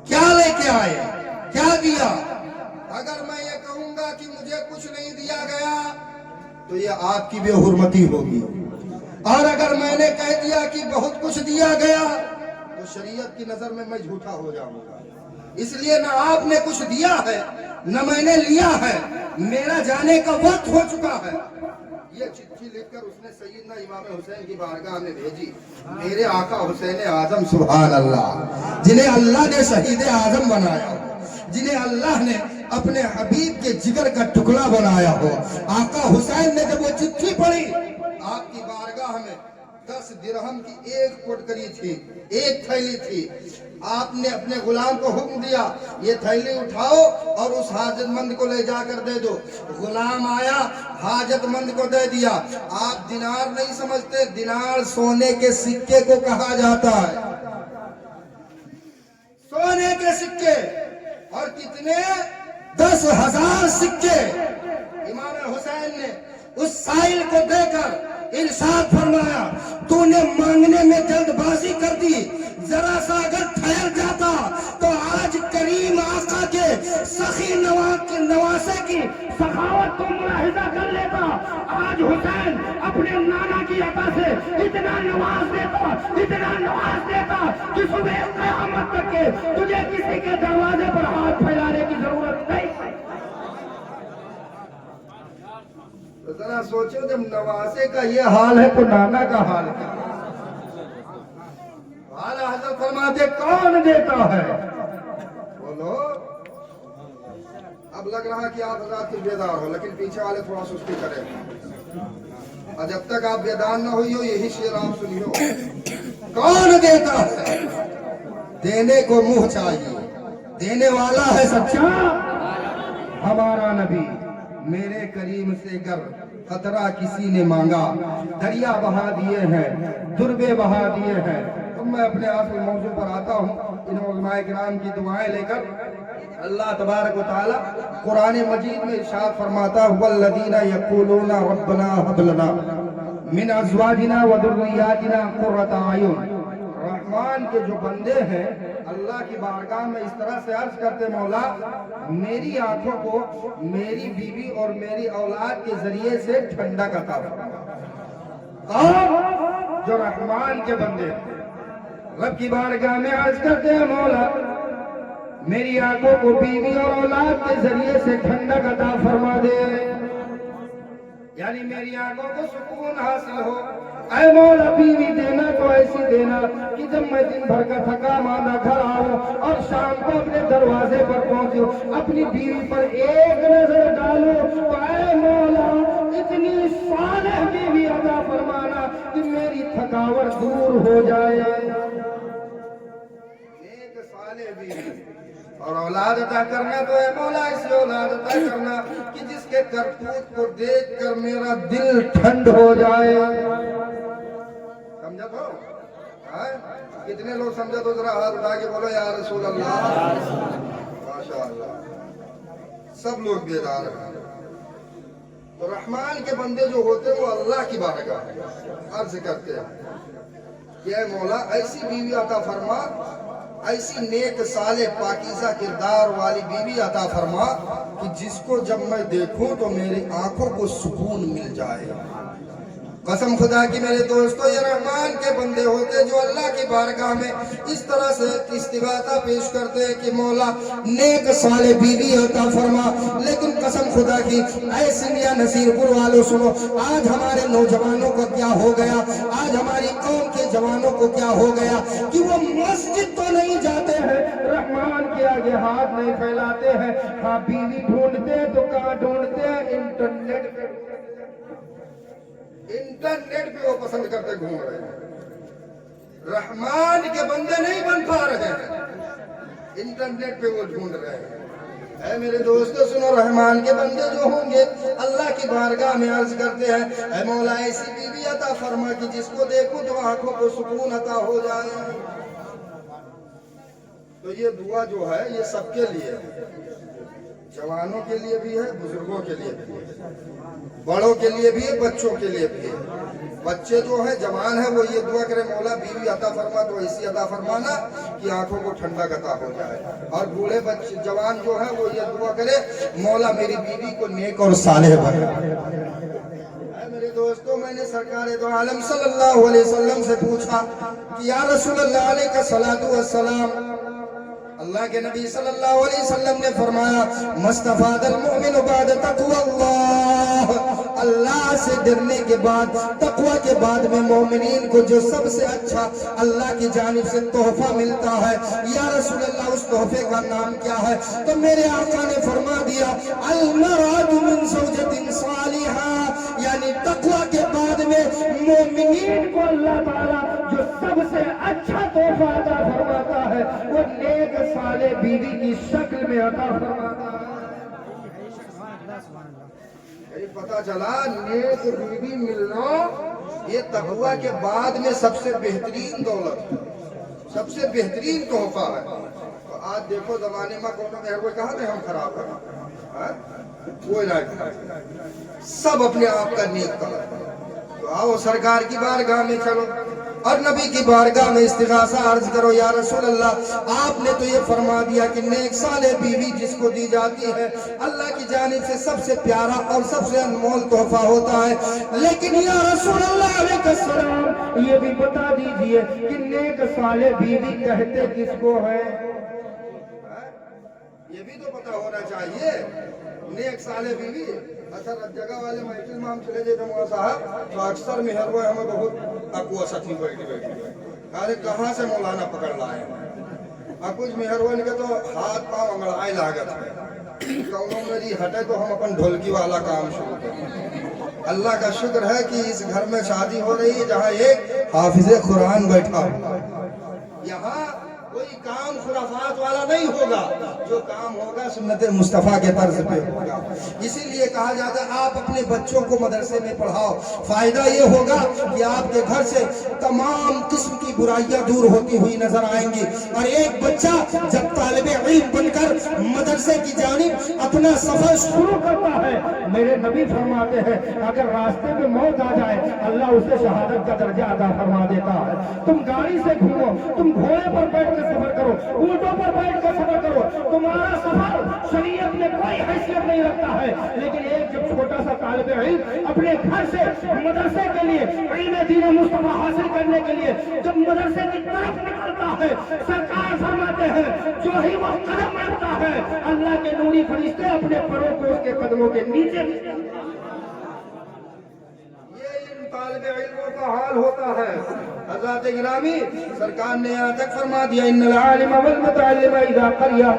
क्या लेके आए, क्या दिया, अगर मैं ये कहूंगा कि मुझे कुछ नहीं दिया गया तो ये आपकी बेहुरमती होगी, और अगर मैंने कह दिया कि बहुत कुछ दिया गया तो शरीयत की नजर में मैं झूठा हो जाऊंगा। इसलिए न आपने कुछ दिया है न मैंने लिया है, मेरा जाने का वक्त हो चुका है। ये चिट्ठी लिखकर उसने सैयदना इमाम हुसैन की बारगाह में भेजी। मेरे आका हुसैन आजम सुभान अल्लाह, जिन्हें अल्लाह ने शहीद आजम बनाया, जिन्हें अल्लाह ने अपने हबीब के जिगर का टुकड़ा बनाया हो, आका हुसैन ने जब वो चिट्ठी पढ़ी, आपकी बारगाह में 10 दिरहम की एक पोटकरी थी, एक थैली थी। आपने अपने गुलाम को हुक्म दिया ये थैली उठाओ और उस हाजतमंद को ले जाकर दे दो। गुलाम आया, हाजतमंद को दे दिया। आप दिनार नहीं समझते, दिनार सोने के सिक्के को कहा जाता है, सोने के सिक्के। और कितने? 10,000 सिक्के इमाम हुसैन ने उस साइल को देकर इरशाद फरमाया, तूने मांगने में जल्दबाजी कर दी, जरा सा अगर ठहर जाता तो आज करीम आका के सखी नवासे की सखावत को मुलाहिजा कर लेता। आज हुसैन अपने नाना की अता से इतना नवाज देता कि सुबह क़यामत तक के तुझे किसी के दरवाजे पर हाथ फैलाने की जरूरत नहीं। तो जरा सोचो, जब नवासे का ये हाल है तो नाना का हाल क्या? आला हज़रत फरमाते कौन देता है? बोलो। अब लग रहा कि आप हज़रात कुछ बेदार हो, लेकिन पीछे वाले थोड़ा सुस्ती करें। और जब तक आप बेदार न हुई हो, यही शेर आप सुनियो। कौन देता है? देने को मुंह चाहिए, देने वाला है सच्चा हमारा नबी। मेरे करीम से गर खतरा किसी ने मांगा, दरिया बहा दिए हैं, दुर्बे बहा दिए हैं। तो मैं अपने आप के मौजू पर आता हूँ इन उलमाए किराम की दुआएं लेकर। अल्लाह तबारक व तआला कुरान मजीद में इरशाद फरमाता है, वल्लदीना यक़ूलूना रब्बना हब लना मिन अज़वाजिना व दुर्रियातिना क़ुर्रता अयुन। रहमान के जो बंदे हैं अल्लाह की बारगाह में इस तरह से अर्ज करते, मौला मेरी आंखों को मेरी बीवी और मेरी औलाद के जरिए से ठंडक अता फरमा। और जो रहमान के बंदे रब की बारगाह में अर्ज करते हैं, मौला मेरी आंखों को बीवी और औलाद के जरिए से ठंडक अता फरमा दे, यानी मेरी आंखों को सुकून हासिल हो। ऐ मौला बीवी देना तो ऐसी देना कि जब मैं दिन भर का थका मांदा घर आऊं और शाम को अपने दरवाजे पर पहुंचूं, अपनी बीवी पर एक नजर डालूं, तो ऐ मौला इतनी सालेह बीवी अता फरमाना कि मेरी थकावट दूर हो जाए। एक सालेह बीवी और औलाद अता करना तो है मौला, ऐसी औलाद अता करना कि जिसके करतूत को देख कर मेरा दिल ठंड हो जाए। समझा तो? कितने लोग समझा तो जरा हाथ उठा के बोलो या रसूल अल्लाह। माशाअल्लाह, सब लोग बेदार हैं। तो रहमान के बंदे जो होते हैं वो अल्लाह की बारगाह अर्ज करते हैं कि ऐ मौला ऐसी बीवी अता फरमा, ऐसी नेक साले पाकीज़ा किरदार वाली बीवी अता फरमा कि जिसको जब मैं देखूं तो मेरी आंखों को सुकून मिल जाए। कसम खुदा की मेरे दोस्तों, ये रहमान के बंदे होते जो अल्लाह की बारगाह में इस तरह से इस्तिग़ासा पेश करते हैं कि मौला नेक साले बीवी अता फरमा। लेकिन कसम खुदा की ऐसी मियां नसीरपुर वालों सुनो, आज हमारे नौजवानों को क्या हो गया, आज हमारी कौम के जवानों को क्या हो गया कि वो मस्जिद तो नहीं जाते हैं, रहमान के आगे हाथ नहीं फैलाते हैं। हाँ, बीवी ढूंढते हैं तो कहाँ ढूंढते हैं? इंटरनेट पे वो पसंद करते घूम रहे हैं। रहमान के बंदे नहीं बन पा रहे हैं, इंटरनेट पे वो ढूंढ रहे हैं। ऐ मेरे दोस्तों सुनो, रहमान के बंदे जो होंगे अल्लाह की बारगाह में अर्ज करते हैं, ऐ मौला ऐसी बीवी अता फरमा कि जिसको देखूं तो आंखों को सुकून अता हो जाए। तो ये दुआ जो है ये सबके लिए है, जवानों के लिए भी है, बुजुर्गों के लिए भी है, बड़ों के लिए भी है, बच्चों के लिए भी है। बच्चे जो है जवान है वो ये दुआ करे, मौला बीवी अता फरमा तो ऐसी अता फरमाना कि आंखों को ठंडक अता हो जाए। और बूढ़े बच्चे जवान जो है वो ये दुआ करे, मौला मेरी बीवी को नेक और सालेह बना। मेरे दोस्तों, मैंने सरकार दो आलम सल्लल्लाहु अलैहि वसल्लम से पूछा कि या रसूलल्लाह अलैका सलातु वस्सलाम, अल्लाह के नबी सल्लल्लाहु अलैहि वसल्लम ने फरमाया, मस्तफादल मोमिन बाद तक़वा, अल्लाह से डरने के बाद, तक़वा के बाद में मोमिनीन को जो सबसे अच्छा अल्लाह की जानिब से तोहफा मिलता है, या रसूलल्लाह उस तोहफे का नाम क्या है? तो मेरे आका ने फरमा दिया, अल मरादु मिन ज़ौजतिन सालिहा, यानी तक़वा के बाद में मोमिनीन को अल्लाह ताला जो सबसे अच्छा तोहफा अता फरमाता है वो नेक साले बीवी की शक्ल में अता फरमाता है। पता चला नेक बीवी मिलना ये तक़वा के बाद में सबसे बेहतरीन दौलत, सबसे बेहतरीन तोहफा है। तो आज देखो जमाने में कौन कहा थे हम खराब हैं, کوئی نہ سب اپنے آپ کا نیک طلب کرو. تو آؤ سرکار کی بارگاہ میں چلو اور نبی کی بارگاہ میں استغاثہ عرض کرو. یا رسول اللہ آپ نے تو یہ فرما دیا کہ نیک صالح بیوی جس کو دی جاتی ہے اللہ کی جانب سے سب سے پیارا اور سب سے انمول تحفہ ہوتا ہے. لیکن یا رسول اللہ علیہ السلام یہ بھی بتا دیجئے کہ نیک صالح بیوی کہتے کس کو ہے؟ یہ بھی تو پتا ہونا چاہیے. نیک صالح بیوی اچھا جگہ والے محفل میں ہم چلے جاتے مولا صاحب تو اکثر مہر ہوئے ہمیں بہت اقوا ساتھی بیٹھی ارے کہاں سے مولانا پکڑ لائے کچھ مہر ہوئے کے تو ہاتھ پاؤں انگڑائے لاگت ہے کونوں میری ہٹے تو ہم اپن ڈھولکی والا کام شروع کریں. اللہ کا شکر ہے کہ اس گھر میں شادی ہو رہی ہے جہاں ایک حافظ قرآن بیٹھا ہوا. یہاں کوئی کام خرافات والا نہیں ہوگا. جو کام ہوگا سنت مصطفیٰ کے طرز پہ ہوگا. اسی لیے کہا جاتا ہے آپ اپنے بچوں کو مدرسے میں پڑھاؤ. فائدہ یہ ہوگا کہ آپ کے گھر سے تمام قسم کی برائیاں دور ہوتی ہوئی نظر آئیں گی. اور ایک بچہ جب طالب علم بن کر مدرسے کی جانب اپنا سفر شروع کرتا ہے میرے نبی فرماتے ہیں اگر راستے میں موت آ جائے اللہ اسے شہادت کا درجہ عطا فرما دیتا ہے. تم گاڑی سے گھومو, تم گھوڑے پر بیٹھ کر سفر کرو, اونٹوں پر بیٹھ کر سفر کرو, تمہارا سفر شریعت میں کوئی حیثیت نہیں رکھتا ہے. لیکن ایک جب چھوٹا سا طالب علم اپنے گھر سے مدرسے کے لیے علم دین مصطفیٰ حاصل کرنے کے لیے جب مدرسے کی طرف نکلتا ہے سرکار فرماتے ہیں جو ہی وہ قدم رکھتا ہے اللہ کے نوری فرشتے اپنے پروں کو اس کے قدموں کے نیچے. طالب علموں کا حال ہوتا ہے. حضرات گرامی سرکار نے یہاں تک فرما دیا ان العالم والمتعلم اذا قریا.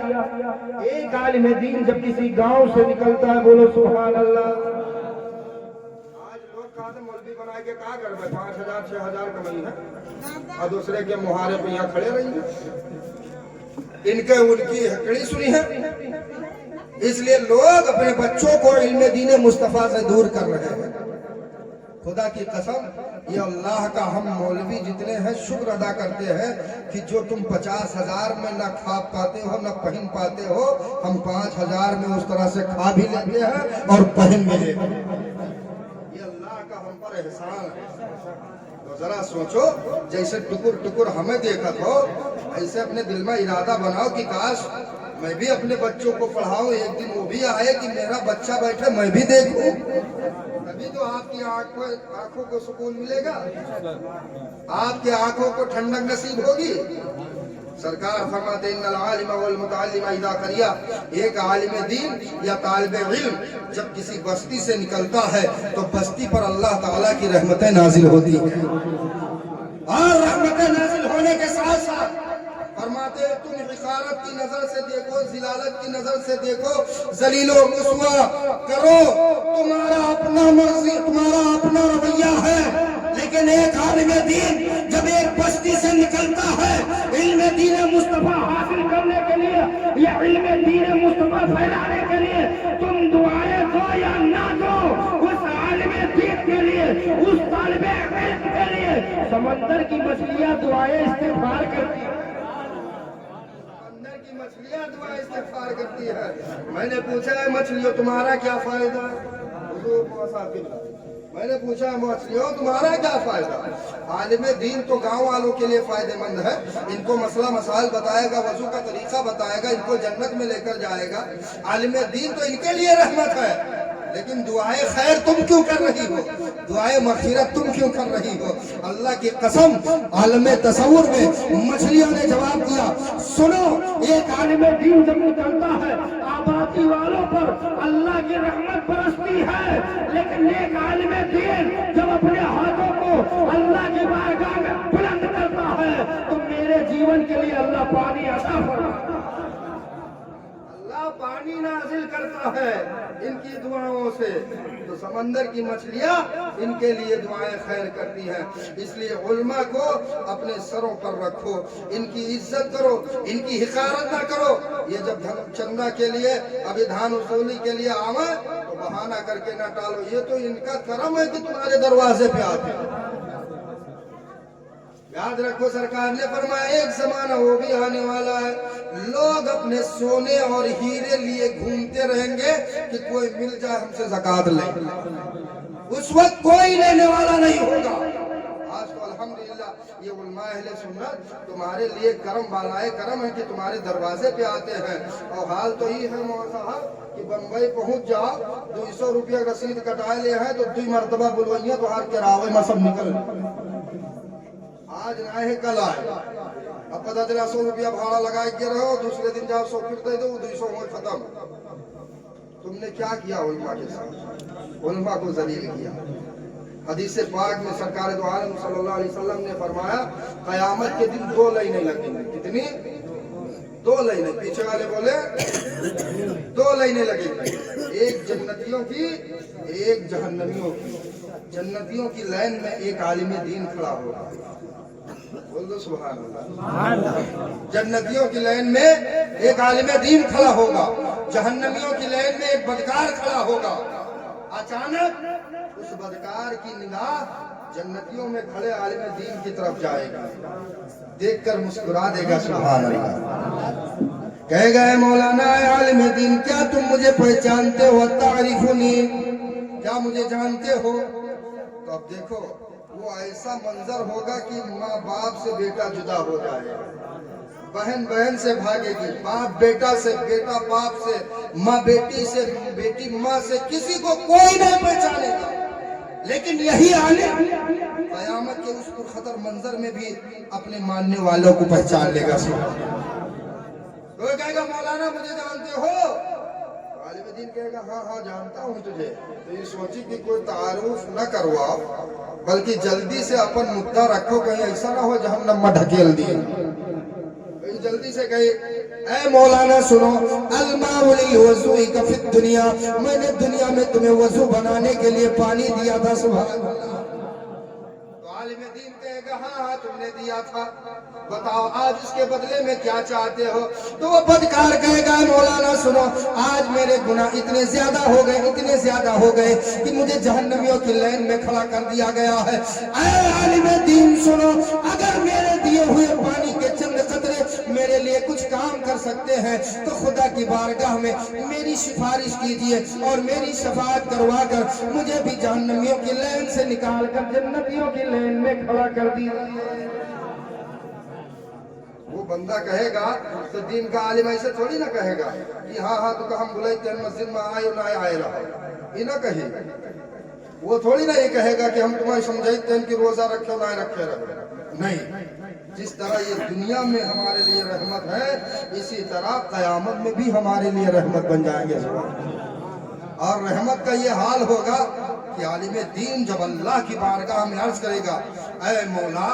ایک عالم دین جب کسی گاؤں سے نکلتا ہے بولو سبحان اللہ. آج لوگ خادم مولوی بنا کے کہا کر 5,000 6,000 کمائی ہے اور دوسرے کے مہارے پہ یہاں کھڑے رہیں گے. ان کے ان کی ہکڑی سنی ہے. اس لیے لوگ اپنے بچوں کو علم دین مصطفیٰ سے دور کر رہے ہیں. خدا کی قسم یہ اللہ کا ہم مولوی جتنے ہیں شکر ادا کرتے ہیں کہ جو تم 50,000 میں نہ کھا پاتے ہو نہ پہن پاتے ہو ہم 5,000 میں اس طرح سے کھا بھی لیتے ہیں اور پہن بھی لیتے ہیں. یہ اللہ کا ہم پر احسان ہے. تو ذرا سوچو جیسے ٹکر ٹکر ہمیں دیکھا ہو ایسے اپنے دل میں ارادہ بناؤ کہ کاش میں بھی اپنے بچوں کو پڑھاؤں. ایک دن وہ بھی آئے کہ میرا بچہ بیٹھے میں بھی دیکھوں. تبھی تو آپ کی آنکھوں کو سکون ملے گا, آپ کی آنکھوں کو ٹھنڈک نصیب ہوگی. سرکار فرماتے ان العالم والمتعلم اذا قریا. ایک عالم دین یا طالب علم جب کسی بستی سے نکلتا ہے تو بستی پر اللہ تعالیٰ کی رحمتیں نازل ہوتی ہیں. اور رحمتیں نازل ہونے کے ساتھ ساتھ فرماتے تم حقارت کی نظر سے دیکھو, ذلالت کی نظر سے دیکھو, ذلیل و رسوا کرو, تمہارا اپنا مرضی تمہارا اپنا رویہ ہے. لیکن ایک عالم دین جب ایک بستی سے نکلتا ہے علم دین مصطفیٰ حاصل کرنے کے لیے یا علم دین مصطفیٰ پھیلانے کے لیے تم دعائیں دو یا نہ دو, اس عالم دین کے لیے اس طالب علم کے لیے سمندر کی مچھلیاں دعائیں استغفار کرتی ہیں. مچھلیاں دعا استغفار کرتی ہے. میں نے پوچھا ہے مچھلیوں تمہارا کیا فائدہ ہے؟ میں نے پوچھا ہے مچھلیوں تمہارا کیا فائدہ ہے؟ عالم دین تو گاؤں والوں کے لیے فائدہ مند ہے. ان کو مسئلہ مسائل بتائے گا, وضو کا طریقہ بتائے گا, ان کو جنت میں لے کر جائے گا. عالم دین تو ان کے لیے رحمت ہے. لیکن دعائے خیر تم کیوں کر رہی ہو, دعائے مغفرت تم کیوں کر رہی ہو؟ اللہ کی قسم عالم تصور میں مچھلیوں نے جواب دیا سنو ایک عالم دین جب نکلتا ہے آبادی والوں پر اللہ کی رحمت برستی ہے. لیکن ایک عالم دین جب اپنے ہاتھوں کو اللہ کی بارگاہ میں بلند کرتا ہے تو میرے جیون کے لیے اللہ پانی عطا فرماتا ہے. اللہ پانی نازل کرتا ہے ان کی دعاؤں سے. تو سمندر کی مچھلیاں ان کے لیے دعائیں خیر کرتی ہیں. اس لیے علماء کو اپنے سروں پر رکھو, ان کی عزت کرو, ان کی حقارت نہ کرو. یہ جب چندہ کے لیے ابھی دھان وصولی کے لیے آوے تو بہانہ کر کے نہ ٹالو. یہ تو ان کا کرم ہے کہ تمہارے دروازے پہ آتے ہیں. یاد رکھو سرکار نے فرمایا ایک زمانہ وہ بھی آنے والا ہے لوگ اپنے سونے اور ہیرے لیے گھومتے رہیں گے کہ کوئی مل جائے ہم سے زکات لے، اس وقت کوئی لینے والا نہیں ہوگا۔ آج تو الحمدللہ یہ علماء اہل سنت تمہارے لیے کرم بالائے کرم ہے کہ تمہارے دروازے پہ آتے ہیں، اور حال تو ہی ہے مولانا صاحب کہ بمبئی پہنچ جاؤ 200 روپیہ رسید کٹائے لے ہیں تو 2 مرتبہ بلوئیاں تو ہر کراوے میں سب نکل، آج نہ ہے کل آئے، اب پتہ چلا 100 روپیہ بھاڑا لگائے کے رہو، دوسرے دن جاؤ 100 پھر دے دو 200 ہوئے ختم۔ تم نے کیا کیا علماء کے ساتھ؟ علماء کو ذلیل کیا۔ حدیث پاک میں سرکار دو عالم صلی اللہ علیہ وسلم نے فرمایا قیامت کے دن 2 لائنیں لگیں گی۔ کتنی؟ 2 لائنیں، پیچھے والے بولے 2 لائنیں لگیں گی، ایک جنتیوں کی ایک جہنمیوں کی۔ جنتیوں کی لائن میں ایک عالم دین کھڑا ہوگا، بول دو سبحان اللہ۔ جنتیوں کی لائن میں ایک عالم دین کھڑا ہوگا، جہنمیوں کی لائن میں ایک بدکار کھڑا ہوگا۔ اچانک اس بدکار کی نگاہ جنتیوں میں کھڑے عالم دین کی طرف جائے گا، دیکھ کر مسکرا دے گا سبحان اللہ، کہے گا اے مولانا اے عالم دین کیا تم مجھے پہچانتے ہو؟ تعریفونی، کیا مجھے جانتے ہو؟ تو اب دیکھو وہ ایسا منظر ہوگا کہ ماں باپ سے بیٹا جدا ہو جائے گا، بہن بہن سے بھاگے گی، باپ بیٹا سے، بیٹا باپ سے، ماں بیٹی سے، بیٹی ماں سے، کسی کو کوئی نہیں پہچانے گا۔ لیکن یہی عالم قیامت کے اس پرخطر منظر میں بھی اپنے ماننے والوں کو پہچان لے گا۔ کوئی کہے گا مولانا مجھے جانتے ہو؟ عالم دین کہے گا ہاں ہاں جانتا ہوں تجھے۔ تو یہ سوچی کہ کوئی تعارف نہ کرواؤ، بلکہ جلدی سے اپن مدعا رکھو، کہیں ایسا نہ ہو جہنم میں ڈھکیل دیے۔ جلدی سے کہے اے مولانا سنو، الماء للوضوء فی الدنیا، میں نے دنیا میں تمہیں وضو بنانے کے لیے پانی دیا تھا سبحان اللہ۔ تو عالم دین کہے گا ہاں ہاں تم نے دیا تھا، بتاؤ آج اس کے بدلے میں کیا چاہتے ہو؟ تو وہ بدکار کہے گا مولانا سنو، آج میرے گناہ اتنے زیادہ ہو گئے، اتنے زیادہ ہو گئے کہ مجھے جہنمیوں کی لائن میں کھڑا کر دیا گیا ہے۔ اے عالم دین سنو، اگر میرے دیے ہوئے پانی کے چند قطرے میرے لیے کچھ کام کر سکتے ہیں تو خدا کی بارگاہ میں میری سفارش کیجئے اور میری شفاعت کروا کر مجھے بھی جہنمیوں کی لائن سے نکال کر جنتیوں کی لائن میں کھڑا کر دیجئے۔ وہ بندہ کہے گا تو دین کا عالم ایسے تھوڑی نہ کہے گا کہ ہاں ہاں تو ہم بلائتے ہیں مسجد میں آئے نہ آئے رہا، یہ نہ کہے گا۔ وہ تھوڑی نہ یہ کہے گا کہ ہم تمہیں سمجھائتے ہیں کہ روزہ رکھے نہ رکھے رہے، نہیں۔ جس طرح یہ دنیا میں ہمارے لیے رحمت ہے، اسی طرح قیامت میں بھی ہمارے لیے رحمت بن جائیں گے۔ اور رحمت کا یہ حال ہوگا کہ عالم دین جب اللہ کی بارگاہ میں عرض کرے گا اے مولا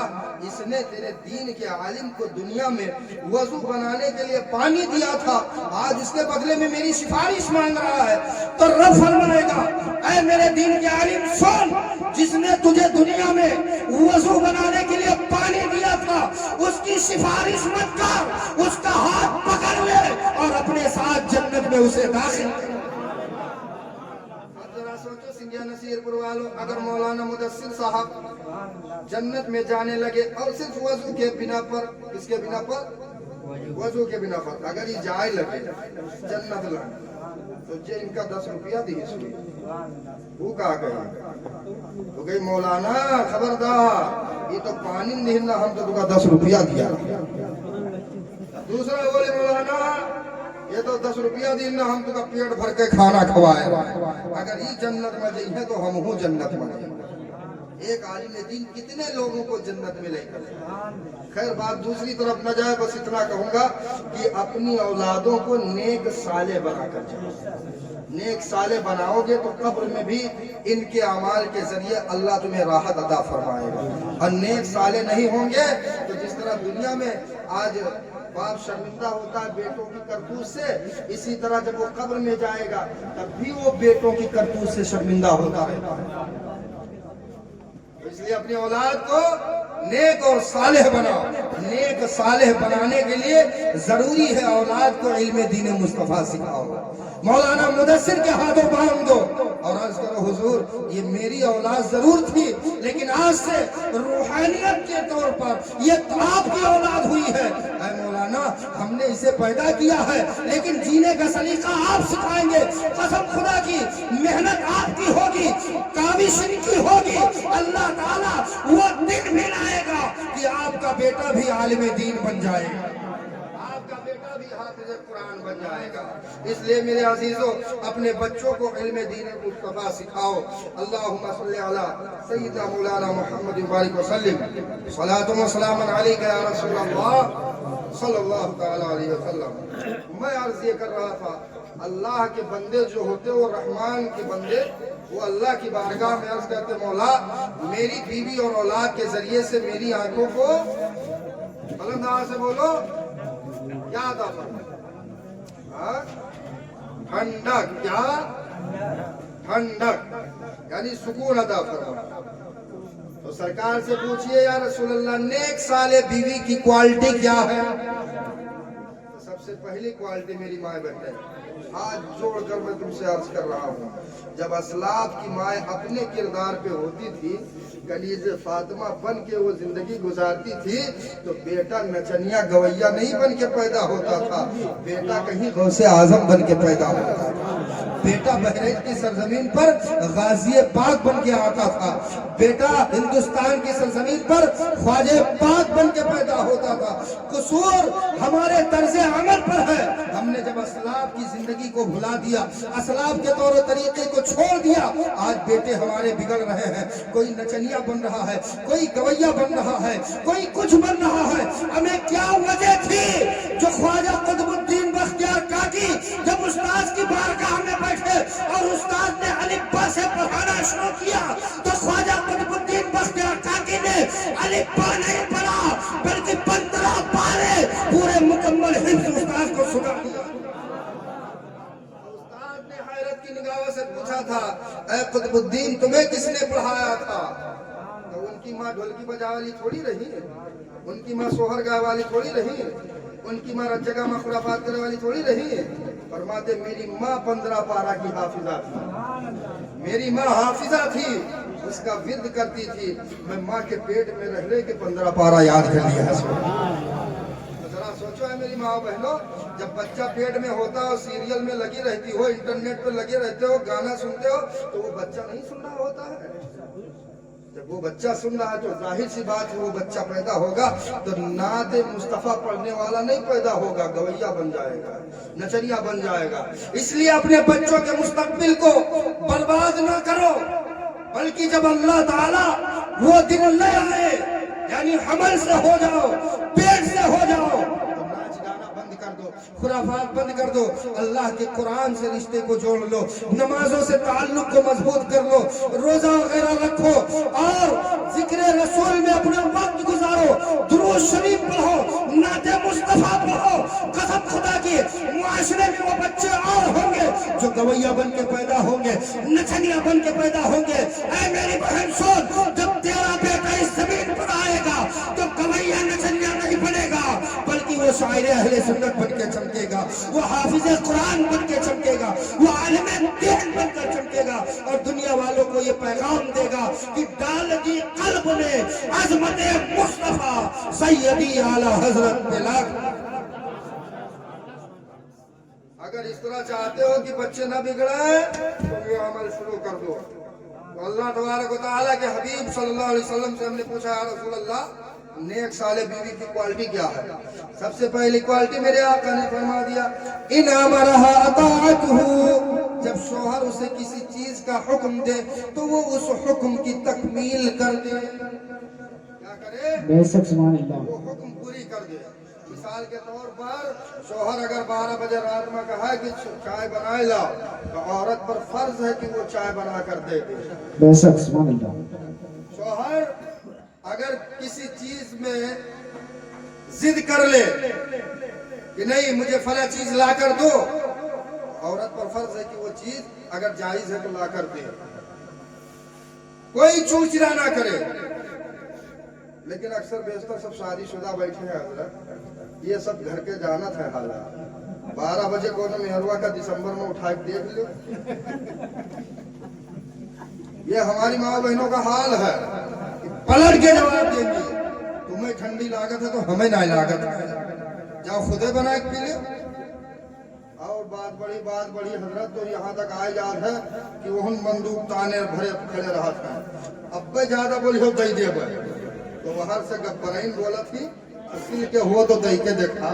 اس نے تیرے دین کے عالم کو دنیا میں وضو بنانے کے لیے پانی دیا تھا، آج اس کے بدلے میں میری سفارش مانگ رہا ہے، تو رب فرمائے گا اے میرے دین کے عالم سن، جس نے تجھے دنیا میں وضو بنانے کے لیے پانی دیا تھا اس کی سفارش مت کر، اس کا ہاتھ پکڑ لے اور اپنے ساتھ جنت میں اسے داخل کر۔ سوچو سنگیا نصیر پور والوں، اگر مولانا مدثر صاحب جنت میں جانے لگے اور صرف وضو کے بنا پر، کس کے بنا پر؟ وضو کے بنا پر اگر یہ جائے لگے جنت لانے، تو ان کا 10 روپیہ دی سوئی وہ کہا گئی تو گئی مولانا خبردار یہ تو پانی نہیں نہ، ہم تو 10 روپیہ دیا۔ دوسرا بولے مولانا یہ تو 10 روپیہ دینا، ہم تو پیٹ بھر کے کھانا کھوائے، اگر یہ جنت میں جائیں تو ہم ہوں جنت میں جائیں۔ ایک عالم دین کتنے لوگوں کو جنت میں لے کر۔ خیر بات دوسری طرف نہ جائے، بس اتنا کہوں گا کہ اپنی اولادوں کو نیک صالح بنا کر جائے۔ نیک صالح بناؤ گے تو قبر میں بھی ان کے اعمال کے ذریعے اللہ تمہیں راحت عطا فرمائے گا، اور نیک صالح نہیں ہوں گے تو جس طرح دنیا میں آج باپ شرمندہ ہوتا ہے بیٹوں کی کرتوت سے، اسی طرح جب وہ قبر میں جائے گا تب بھی وہ بیٹوں کی کرتوت سے شرمندہ ہوتا رہتا ہے۔ اس لیے اپنی اولاد کو نیک اور صالح بناؤ۔ نیک صالح بنانے کے لیے ضروری ہے اولاد کو علم دین مصطفیٰ سکھاؤ۔ مولانا مدثر کے ہاتھوں باندھ دو اور عرض کرو हुजूर ये मेरी औलाद जरूर थी, लेकिन आज से रूहानियत के तौर पर ये आपकी औलाद हुई है। ऐ मौलाना, हमने इसे पैदा किया है, लेकिन जीने का सलीका आप सिखाएंगे। कसम खुदा की, मेहनत आपकी होगी, काबिश इनकी होगी। अल्लाह ताला वो दिन भी लाएगा कि आपका बेटा भी आलिम दीन बन जाएगा, आपका बेटा भी हाफिज कुरान बन जाएगा। इसलिए मेरे अजीजों, अपने बच्चों को इल्म दीन मुस्तफा सिखाओ। अल्लाहुम्मा सल्ली अला सय्यिदना मौलाना मुहम्मद बारिक वसल्लिम सलातु व सलामन अलैका या रसूलल्लाह सल्लल्लाहु तआला अलैहि वसल्लम। मैं अर्ज ये कर रहा था, अल्लाह के बंदे जो होते वो रहमान के बंदे, वो अल्लाह की बारगाह में अर्ज करते, मौला मेरी बीवी और औलाद के जरिए से मेरी आंखों को, बुलंद आवाज से बोलो, क्या अता फरमा? ठंडक, क्या ठंडक यानी सुकून अता फरमा। तो सरकार से पूछिए या रसूल अल्लाह, नेक साले बीवी की क्वालिटी क्या है? तो सबसे पहली क्वालिटी मेरी माँ बहन है। हाथ जोड़कर मैं तुमसे अर्ज कर रहा हूँ, जब असलाफ की माँ अपने किरदार पे होती थी, कलीजे फातिमा बन के वो जिंदगी गुजारती थी, तो बेटा नचनिया गवैया नहीं बन के पैदा होता था, बेटा कहीं गौसे आजम बन के पैदा होता था। बेटा बहरीन की सरजमीन पर गाजी पाक बन के आता था, बेटा हिंदुस्तान की सरजमीन पर ख्वाजे पाक बन के पैदा होता था। कसूर हमारे तर्जे अमल पर है। हमने जब असलाफ की जिंदगी को भुला दिया, असलाफ के तौर तरीके को छोड़ दिया, आज बेटे हमारे बिगड़ रहे हैं। कोई नचनिया बन रहा है, कोई गवैया बन रहा है, कोई कुछ बन रहा है। हमें क्या वजह थी जो ख्वाजा कुतुबुद्दीन बख्तियार काकी जब उस्ताद की बारगाह में बैठे और उस्ताद ने अलिफ्बा से पढ़ाना शुरू किया, तो ख्वाजा कुतुबुद्दीन बख्तियार काकी ने अलिफ्बा नहीं पढ़ा, बल्कि 15 पारे पूरे मुकम्मल हिफ्ज़ उस्ताद को सुना दिया। उस्ताद ने हैरत की निगाहों से पूछा था, ऐ कुतुबुद्दीन तुम्हें किसने पढ़ाया था? तो उनकी माँ ढोलकी बजा वाली थोड़ी रही, उनकी माँ सोहर गाय वाली थोड़ी रही, उनकी माँ रज्जगा में खुराफात करने वाली थोड़ी रही। फरमाते मेरी माँ 15 पारा की हाफिजा थी, मेरी माँ हाफिजा थी, उसका विर्द करती थी। मैं माँ के पेट में रह के 15 पारा याद कर लिया है। तो जरा सोचो है मेरी माँ बहनों, जब बच्चा पेट में होता हो, सीरियल में लगी रहती हो, इंटरनेट पे लगे रहते हो, गाना सुनते हो, तो वो बच्चा नहीं सुन रहा होता है। जब वो बच्चा सुन रहा है तो जाहिर सी बात है वो बच्चा पैदा होगा तो नात मुस्तफा पढ़ने वाला नहीं पैदा होगा, गवैया बन जाएगा, नचनिया बन जाएगा। इसलिए अपने बच्चों के मुस्तकबिल को बर्बाद ना करो, बल्कि जब अल्लाह ताला वो दिन ले आए, यानी हमल से हो जाओ, पेट से हो जाओ, कर दो, खुराफात बंद कर दो, अल्लाह के कुरान से रिश्ते को जोड़ लो, नमाजों से ताल्लुक को मजबूत कर लो, रोजा वगैरह रखो और जिक्र रसूल में अपना वक्त गुजारो, दुरूद शरीफ पढ़ो, नाते मुस्तफा पढ़ो। कसम खुदा की, मुआशरे में वो बच्चे और होंगे जो गवैया बन के पैदा होंगे, नचनिया बन के पैदा होंगे। ऐ मेरी बहन सुन, जब तेरा बेटा इस जमीन पर आएगा तो गवैया नचनिया नहीं बनेगा, बल्कि वो शायर अहले सुन्नत बन के चमकेगा, वो हाफिज कुरान बन के चमकेगा, वो आलिम दीन बनकर चमकेगा और दुनिया वालों को ये पैगाम देगा कि डाल दी कल्ब में अजमत मुस्तफा सैयदी आला हजरत बिलाल। अगर इस तरह चाहते हो कि बच्चे ना बिगड़े तो ये अमल शुरू कर दो। तो अल्लाह तबारक व तआला के हबीब सल्लल्लाहु अलैहि वसल्लम से हमने पूछा, या रसूल अल्लाह नेक साले बीवी की क्वालिटी क्या है? सबसे पहली क्वालिटी मेरे आका ने फरमा दिया, इन अमरहा अताअतहु, जब शौहर उसे किसी चीज का हुक्म दे तो वो उस हुक्म की तकमील कर दे। क्या करे? बेशक सुभान अल्लाह, वो हुक्म पूरी कर दे। मिसाल के तौर पर शौहर अगर 12 बजे रात में कहा कि चाय बनाए लाओ, तो औरत पर फर्ज है कि वो चाय बना कर दे। बेशक सुभान अल्लाह। शौहर अगर किसी चीज में जिद कर ले कि नहीं मुझे फला चीज ला कर दो, औरत पर फर्ज है कि वो चीज अगर जायज है तो ला कर दे, कोई चूचरा ना करे। लेकिन अक्सर बेशतर सब शादीशुदा बैठे हैं हजरत, ये सब घर के जानत है हालात। 12 बजे को मेहरवा का दिसंबर में उठा के देख लो, یہ ہماری ماں بہنوں کا حال ہے، پلٹ کے جواب دیں گی تمہیں ٹھنڈی لاگت ہے تو ہمیں نہ لاگت ہے، جاؤ خودے بنا کے پی لو۔ اور بات بڑی حضرت تو یہاں تک آئی یاد ہے کہ وہ بندوق تانے بھرے کھڑے رہا تھا، اب بھی زیادہ بولی ہو دئی دے بھائی تو باہر سے گپرائن بولا تھی اصل کے ہو تو دئی کے دیکھا۔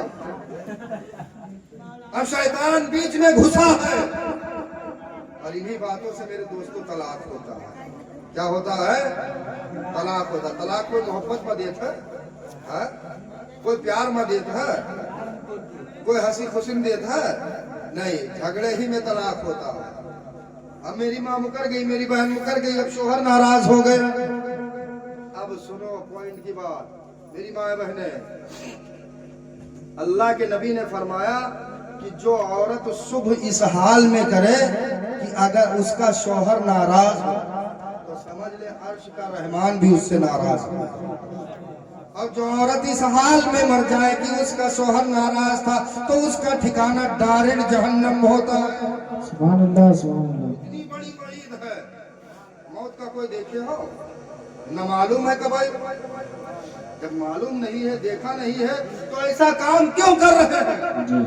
اب شیطان بیچ میں گھسا ہے اور انہی باتوں سے میرے دوستوں طلاق ہوتا ہے۔ کیا ہوتا ہے؟ طلاق ہوتا ہے۔ طلاق کوئی محبت میں دیتا ہے، کوئی پیار میں دیتا ہے، کوئی ہنسی خوشی میں دیتا ہے نہیں، جھگڑے ہی میں طلاق ہوتا ہے۔ اب میری ماں مکر گئی، میری بہن مکر گئی، اب شوہر ناراض ہو گئے۔ اب سنو پوائنٹ کی بات میری ماں بہنیں، اللہ کے نبی نے فرمایا کہ جو عورت صبح اس حال میں کرے کہ اگر اس کا شوہر ناراض ہو تو سمجھ لے عرش کا رحمان بھی اس سے ناراض ہو، اور جو عورت اس حال میں مر جائے کہ اس کا شوہر ناراض تھا تو اس کا ٹھکانہ ڈائریکٹ جہنم ہوتا ہے۔ سبحان اللہ سبحان اللہ۔ اتنی بڑی وعید ہے، موت کا کوئی دیکھے ہو؟ نہ معلوم ہے کبھی؟ جب معلوم نہیں ہے، دیکھا نہیں ہے تو ایسا کام کیوں کر رہے ہیں؟ جی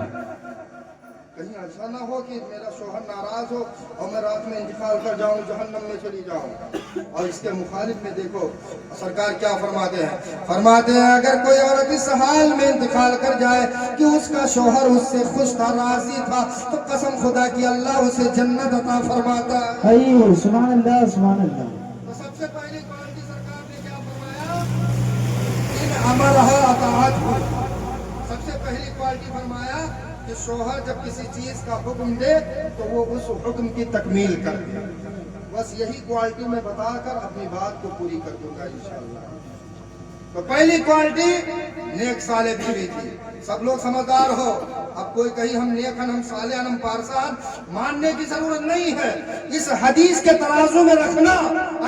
کہیں ایسا نہ ہو کہ میرا شوہر ناراض ہو اور میں رات میں انتقال کر جاؤں، جہنم میں چلی جاؤں۔ اور اس کے مخالف میں دیکھو سرکار کیا فرماتے ہیں، فرماتے ہیں اگر کوئی عورت اس حال میں انتقال کر جائے کہ اس کا شوہر اس سے خوش تھا، راضی تھا، تو قسم خدا کی اللہ اسے جنت عطا فرماتا ہے۔ صحیح، سبحان اللہ سبحان اللہ۔ تو سب سے پہلی کوالٹی سرکار نے کیا فرمایا؟ ان امرها اطاعته۔ سب سے پہلی کوالٹی فرمایا کہ شوہر جب کسی چیز کا حکم دے تو وہ اس حکم کی تکمیل کر دے۔ بس یہی کوالٹی میں بتا کر اپنی بات کو پوری کر دوں گا انشاءاللہ۔ تو پہلی کوالٹی نیک صالح بیوی تھی۔ سب لوگ سمجھدار ہو، اب کوئی کہیں ہم نیک ہیں، ہم صالح ہیں، ہم پارسان، ماننے کی ضرورت نہیں ہے۔ اس حدیث کے ترازو میں رکھنا،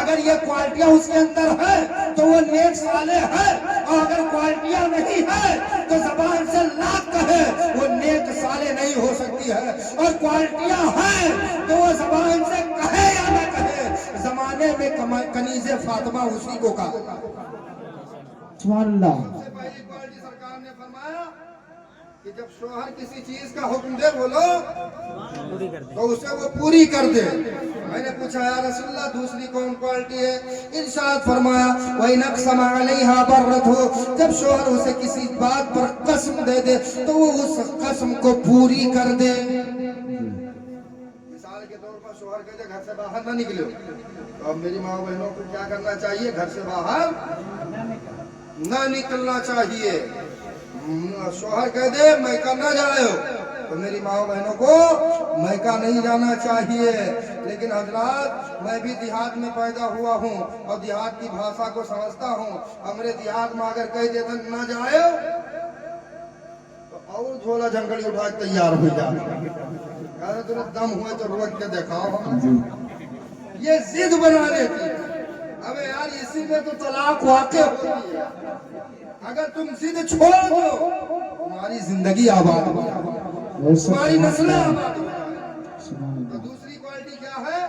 اگر یہ کوالٹیاں اس کے اندر ہے تو وہ نیک صالح ہے، اور اگر کوالٹیاں نہیں ہے تو زبان سے لاکھ کہے وہ نیک صالح نہیں ہو سکتی ہے، اور کوالٹیاں ہیں تو وہ زبان سے کہے یا نہ کہے زمانے میں کنیز فاطمہ اسی کو کہا۔ سبحان اللہ۔ سب سے پہلی کوالٹی سرکار نے فرمایا کہ جب شوہر کسی چیز کا حکم دے بولو تو اسے وہ پوری کر دے۔ میں نے پوچھا یا رسول اللہ دوسری کون کوالٹی ہے؟ ارشاد فرمایا وَإِنْ أَقْسَمَ عَلَيْهَا بَرَّتْهُ، جب شوہر اسے کسی بات پر قسم دے دے تو وہ اس قسم کو پوری کر دے۔ مثال کے طور پر شوہر کہتے گھر سے باہر نہ نکلو، تو اب میری ماں بہنوں کو کیا کرنا چاہیے؟ گھر سے باہر نہ نکلنا چاہیے۔ شوہر کہہ دے میکہ نہ جائے تو میری ماں بہنوں کو میکہ نہیں جانا چاہیے۔ لیکن حضرات میں بھی دیہات میں پیدا ہوا ہوں اور دیہات کی بھاشا کو سمجھتا ہوں، اور میرے دیہات میں اگر کہہ دیتا نہ جائے تو اور جھولا جھنگڑی اٹھا کے تیار ہو جائے، کہہ تمہیں دم ہوئے تو روک کے دکھاؤ۔ یہ ضد بنا لیتی ہے۔ ابے یار اسی میں تو طلاق واقع ہوتی ہے۔ اگر تم ضد چھوڑ دو تمہاری زندگی آباد ہو جائے، تمہاری نسلیں آباد ہو جائے۔ تو دوسری کوالٹی کیا ہے؟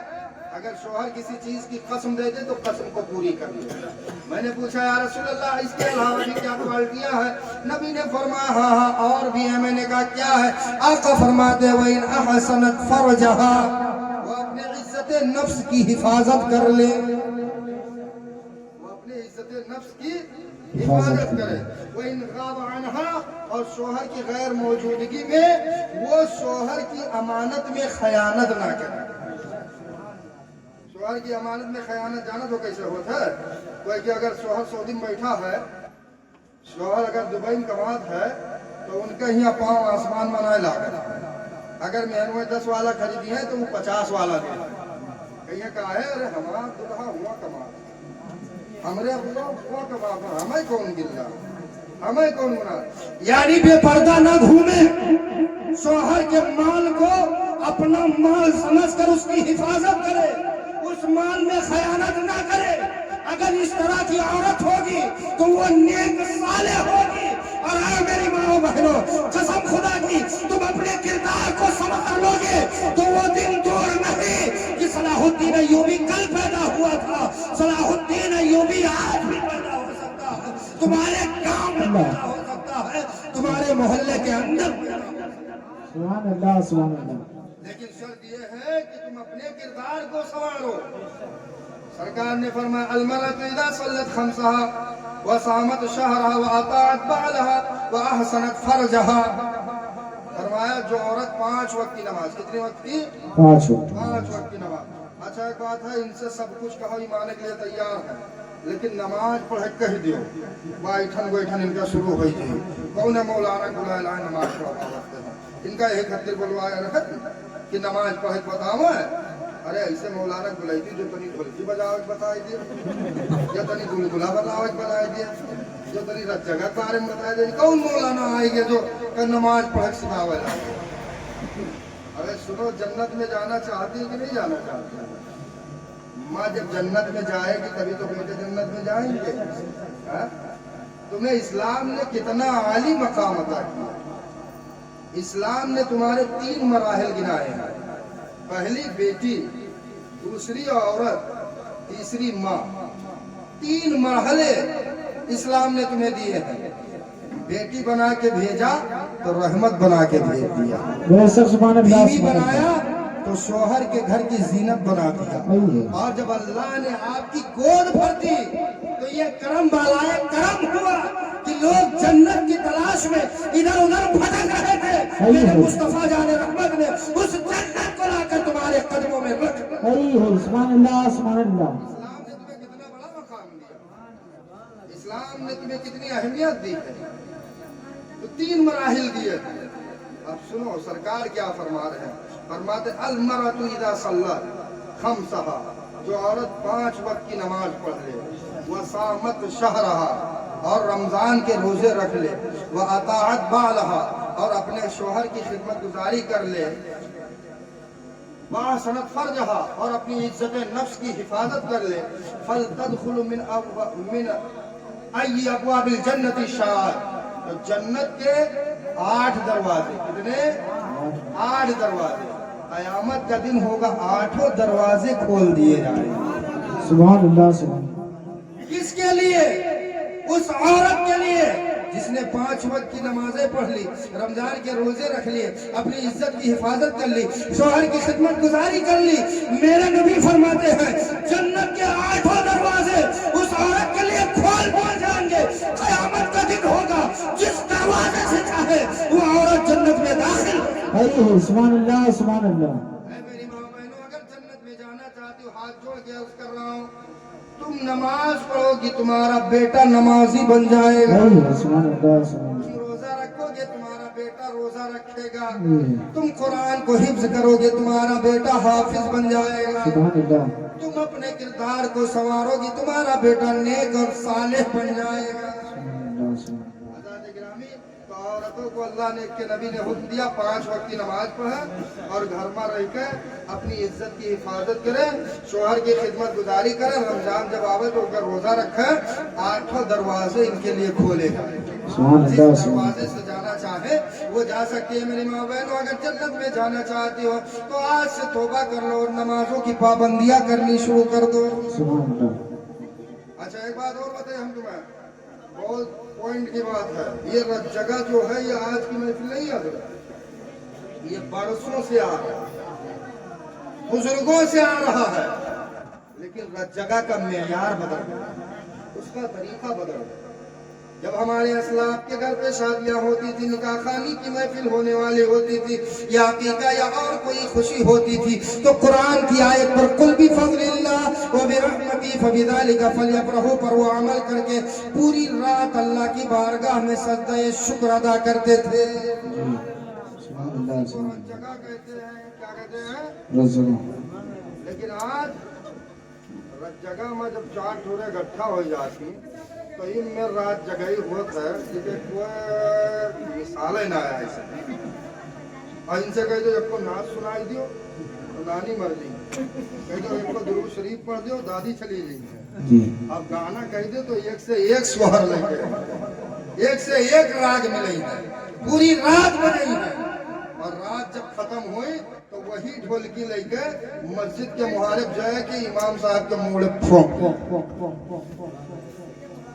اگر شوہر کسی چیز کی قسم دے دے تو قسم کو پوری کر دے۔ میں نے پوچھا یا رسول اللہ اس کے علاوہ بھی کیا کوالٹیاں ہیں؟ نبی نے فرمایا ہاں ہاں اور بھی ہے۔ میں نے کہا کیا ہے؟ آقا فرماتے وَإِنْ أَحْسَنَتْ فَرْجَهَا، وہ اپنے عزت نفس کی حفاظت کر لے، وہ اپنے عزت نفس کی حفاظت کرے۔ وَإِنْ غَابَ عَنْهَا، اور شوہر کی غیر موجودگی میں وہ شوہر کی امانت میں خیانت نہ کرے۔ شوہر کی امانت میں خیانت جانا تو کیسے ہوتا ہے؟ کوئی کہ اگر شوہر سعودی میں بیٹھا ہے، شوہر اگر دبئی میں کمات ہے تو ان کے یہاں پاؤں آسمان میں نہ لاگا، اگر مہنوے 10 والا خریدی ہے تو وہ 50 والا دے۔ کہیں کہا ہے ارے ہمارا دلہا ہوا کمات، ہمارے ہوا کمات، ہمیں کون گلا، ہمیں کون گنا؟ یعنی بے پردہ نہ گھومے، شوہر کے مال کو اپنا مال سمجھ کر اس کی حفاظت کرے، اس مال میں خیانت نہ کرے۔ اگر اس طرح کی عورت ہوگی تو وہ نیک صالح ہوگی۔ اور اے میری ماں بہنوں، قسم خدا کی تم اپنے کردار کو سنبھال لو گے تو وہ دن دور نہیں کہ صلاح الدین ایوبی کل پیدا ہوا सलाहुद्दीन अय्यूबी आज भी पैदा हो सकता है, तुम्हारे गांव में पैदा हो सकता है, तुम्हारे मोहल्ले के अंदर पैदा हो सकता है। सुभान अल्लाह, सुभान अल्लाह। लेकिन शर्त यह है कि तुम अपने किरदार को संवारो। सरकार ने फरमाया अलमरअतु इज़ा सल्लत खम्सहा व सामत शहरहा व अताअत बालहा व अहसनत फरजहा। फरमाया जो औरत 5 वक्त की नमाज, कितनी वक्त की? 5 वक्त। 5 वक्त की नमाज। अच्छा एक बात है, इनसे सब कुछ कहो, ईमान के लिए तैयार है, लेकिन नमाज पढ़ कह दियो बैठन बैठन इनका शुरू हो थी। कौन है मौलाना बुलाए नमाज पढ़ा इनका यही खातिर बुलवाया रखत कि नमाज पढ़ बताओ है। अरे ऐसे मौलाना बुलाई थी जो तनी ढोलकी बजाओ बताई दिए, जो तनी गुलगुला बजाओ बताई दिए, जो तनी जगह के बारे में बताई दिए। कौन मौलाना आएंगे जो नमाज पढ़ सिखावे? अरे सुनो, जन्नत में जाना चाहती है कि नहीं जाना चाहती? माँ जब जन्नत में जाएगी तभी तो बेटे जन्नत में जाएंगे। हा? तुम्हें इस्लाम ने कितना आली मकाम अता किया। इस्लाम ने तुम्हारे 3 मराहिल गिनाए हैं। पहली बेटी, दूसरी औरत, तीसरी माँ। 3 मरहले इस्लाम ने तुम्हें दिए हैं। बेटी बना के भेजा तो रहमत बना के भेज दिया, बीवी बनाया तो शोहर के घर की जीनत बना दिया। और जब अल्लाह ने आपकी गोद भर दी तो ये करम वाला करम हुआ कि लोग जन्नत की तलाश में इधर उधर भटक रहे थे। मेरे मुस्तफा जाने रहमत ने उस जन्नत को लाकर तुम्हारे कदमों में रख दिया। सुभान अल्लाह, सुभान अल्लाह। इस्लाम ने तुम्हें कितना बड़ा मकाम दिया, इस्लाम ने तुम्हें कितनी अहमियत दी है। तो 3 मराहिल दिए। अब सुनो सरकार क्या फरमा रहे हैं। फरमाते अलमरअतु इज़ा सल्लत खम्सहा, जो औरत 5 वक्त की नमाज पढ़ ले, व सामत शहरहा, और रमजान के रोजे रख ले, व अताअत बालहा, और अपने शोहर की खिदमत गुजारी कर ले, व अहसनत फरजहा, और अपनी इज्जत नफ्स की हिफाजत कर ले, फल तदखुलु मिन अय्यि अबवाबिल जन्नति शाअत। तो जन्नत के 8 दरवाजे, कितने? 8 दरवाजे। कयामत का दिन होगा 8 दरवाजे खोल दिए जाएंगे। सुभान अल्लाह, सुभान। किसके लिए? उस औरत के लिए जिसने 5 वक्त की नमाजें पढ़ ली, रमजान के रोजे रख लिए, अपनी इज्जत की हिफाजत कर ली, शोहर की खिदमत गुजारी कर ली। मेरे नबी फरमाते हैं जन्नत के 8 दरवाजे उस औरत के लिए खोल दिए जाएंगे। कयामत का दिन होगा, जिस दरवाजे से चाहे वो औरत जन्नत में दाखिल। सुभान अल्लाह, सुभान अल्लाह। मेरी माँ बहनों, अगर जन्नत में जाना चाहती हो, हाथ जोड़ के अर्ज कर रहा हूँ, तुम नमाज पढ़ोगी तुम्हारा बेटा नमाजी बन जाएगा। सुभान अल्लाह, सुभान तुम रोजा रखोगे तुम्हारा बेटा रोजा रखेगा। तुम कुरान को हिफ्ज करोगे तुम्हारा बेटा हाफिज बन जाएगा। अल्लाह। तुम अपने किरदार को संवारोगी तुम्हारा बेटा नेक और सालेह बन जाएगा। आज़ाद गिरामी, तो औरतों को अल्लाह ने के नबी ने हुक्म दिया 5 वक्त की नमाज पढ़े और घर में रह के अपनी इज्जत की हिफाजत करे, शोहर की खिदमत गुजारी करे। रमजान जब आवे तो उनका रोजा रखे। 8 दरवाजे इनके लिए खोले गए। जिस दरवाजे से जाना चाहे वो जा सकती है। मेरी माँ बहनों, अगर जन्नत में जाना चाहती हो तो आज से तौबा कर लो, नमाजों की पाबंदियां करनी शुरू कर दो। अच्छा एक बात और बताए हम तुम्हें, बहुत पॉइंट की बात है। ये जगह जो है ये आज की महफिल नहीं है, ये बरसों से आ रहा है, बुजुर्गों से आ रहा है, लेकिन जगह का मेयार बदल गया, उसका तरीका बदल गया। जब हमारे असलाफ के घर पे शादियां होती थी, निकाह खानी की महफिल होने वाली होती थी, या अकीका या और कोई खुशी होती थी, तो कुरान की आयत पर कुल भी फज़लिल्लाह व बिरहमती फबिज़ालिका फलयफ़रहू पर वो अमल करके पूरी रात अल्लाह की बारगाह में सजदा शुक्र अदा करते थे। जगह कहते हैं, क्या कहते हैं? लेकिन आज जगह में जब 4 ठोरे इकट्ठा हो जाती तो इनमें रात जगही होता है, कोई मिसाल ही ना आया ऐसे। और इनसे कह दो आपको नाच सुनाई दियो तो नानी मर गई, कह दो इनको दुरूद शरीफ पढ़ दो दादी चली गई। अब गाना कह दो तो 1 से 1 स्वर लेंगे, 1 से 1 राग मिलेंगे, पूरी रात बजेंगे। और रात जब खत्म हुई तो वही वही ढोलकी लेके मस्जिद के मुहारिब जाए कि इमाम साहब के मुंह फोंक।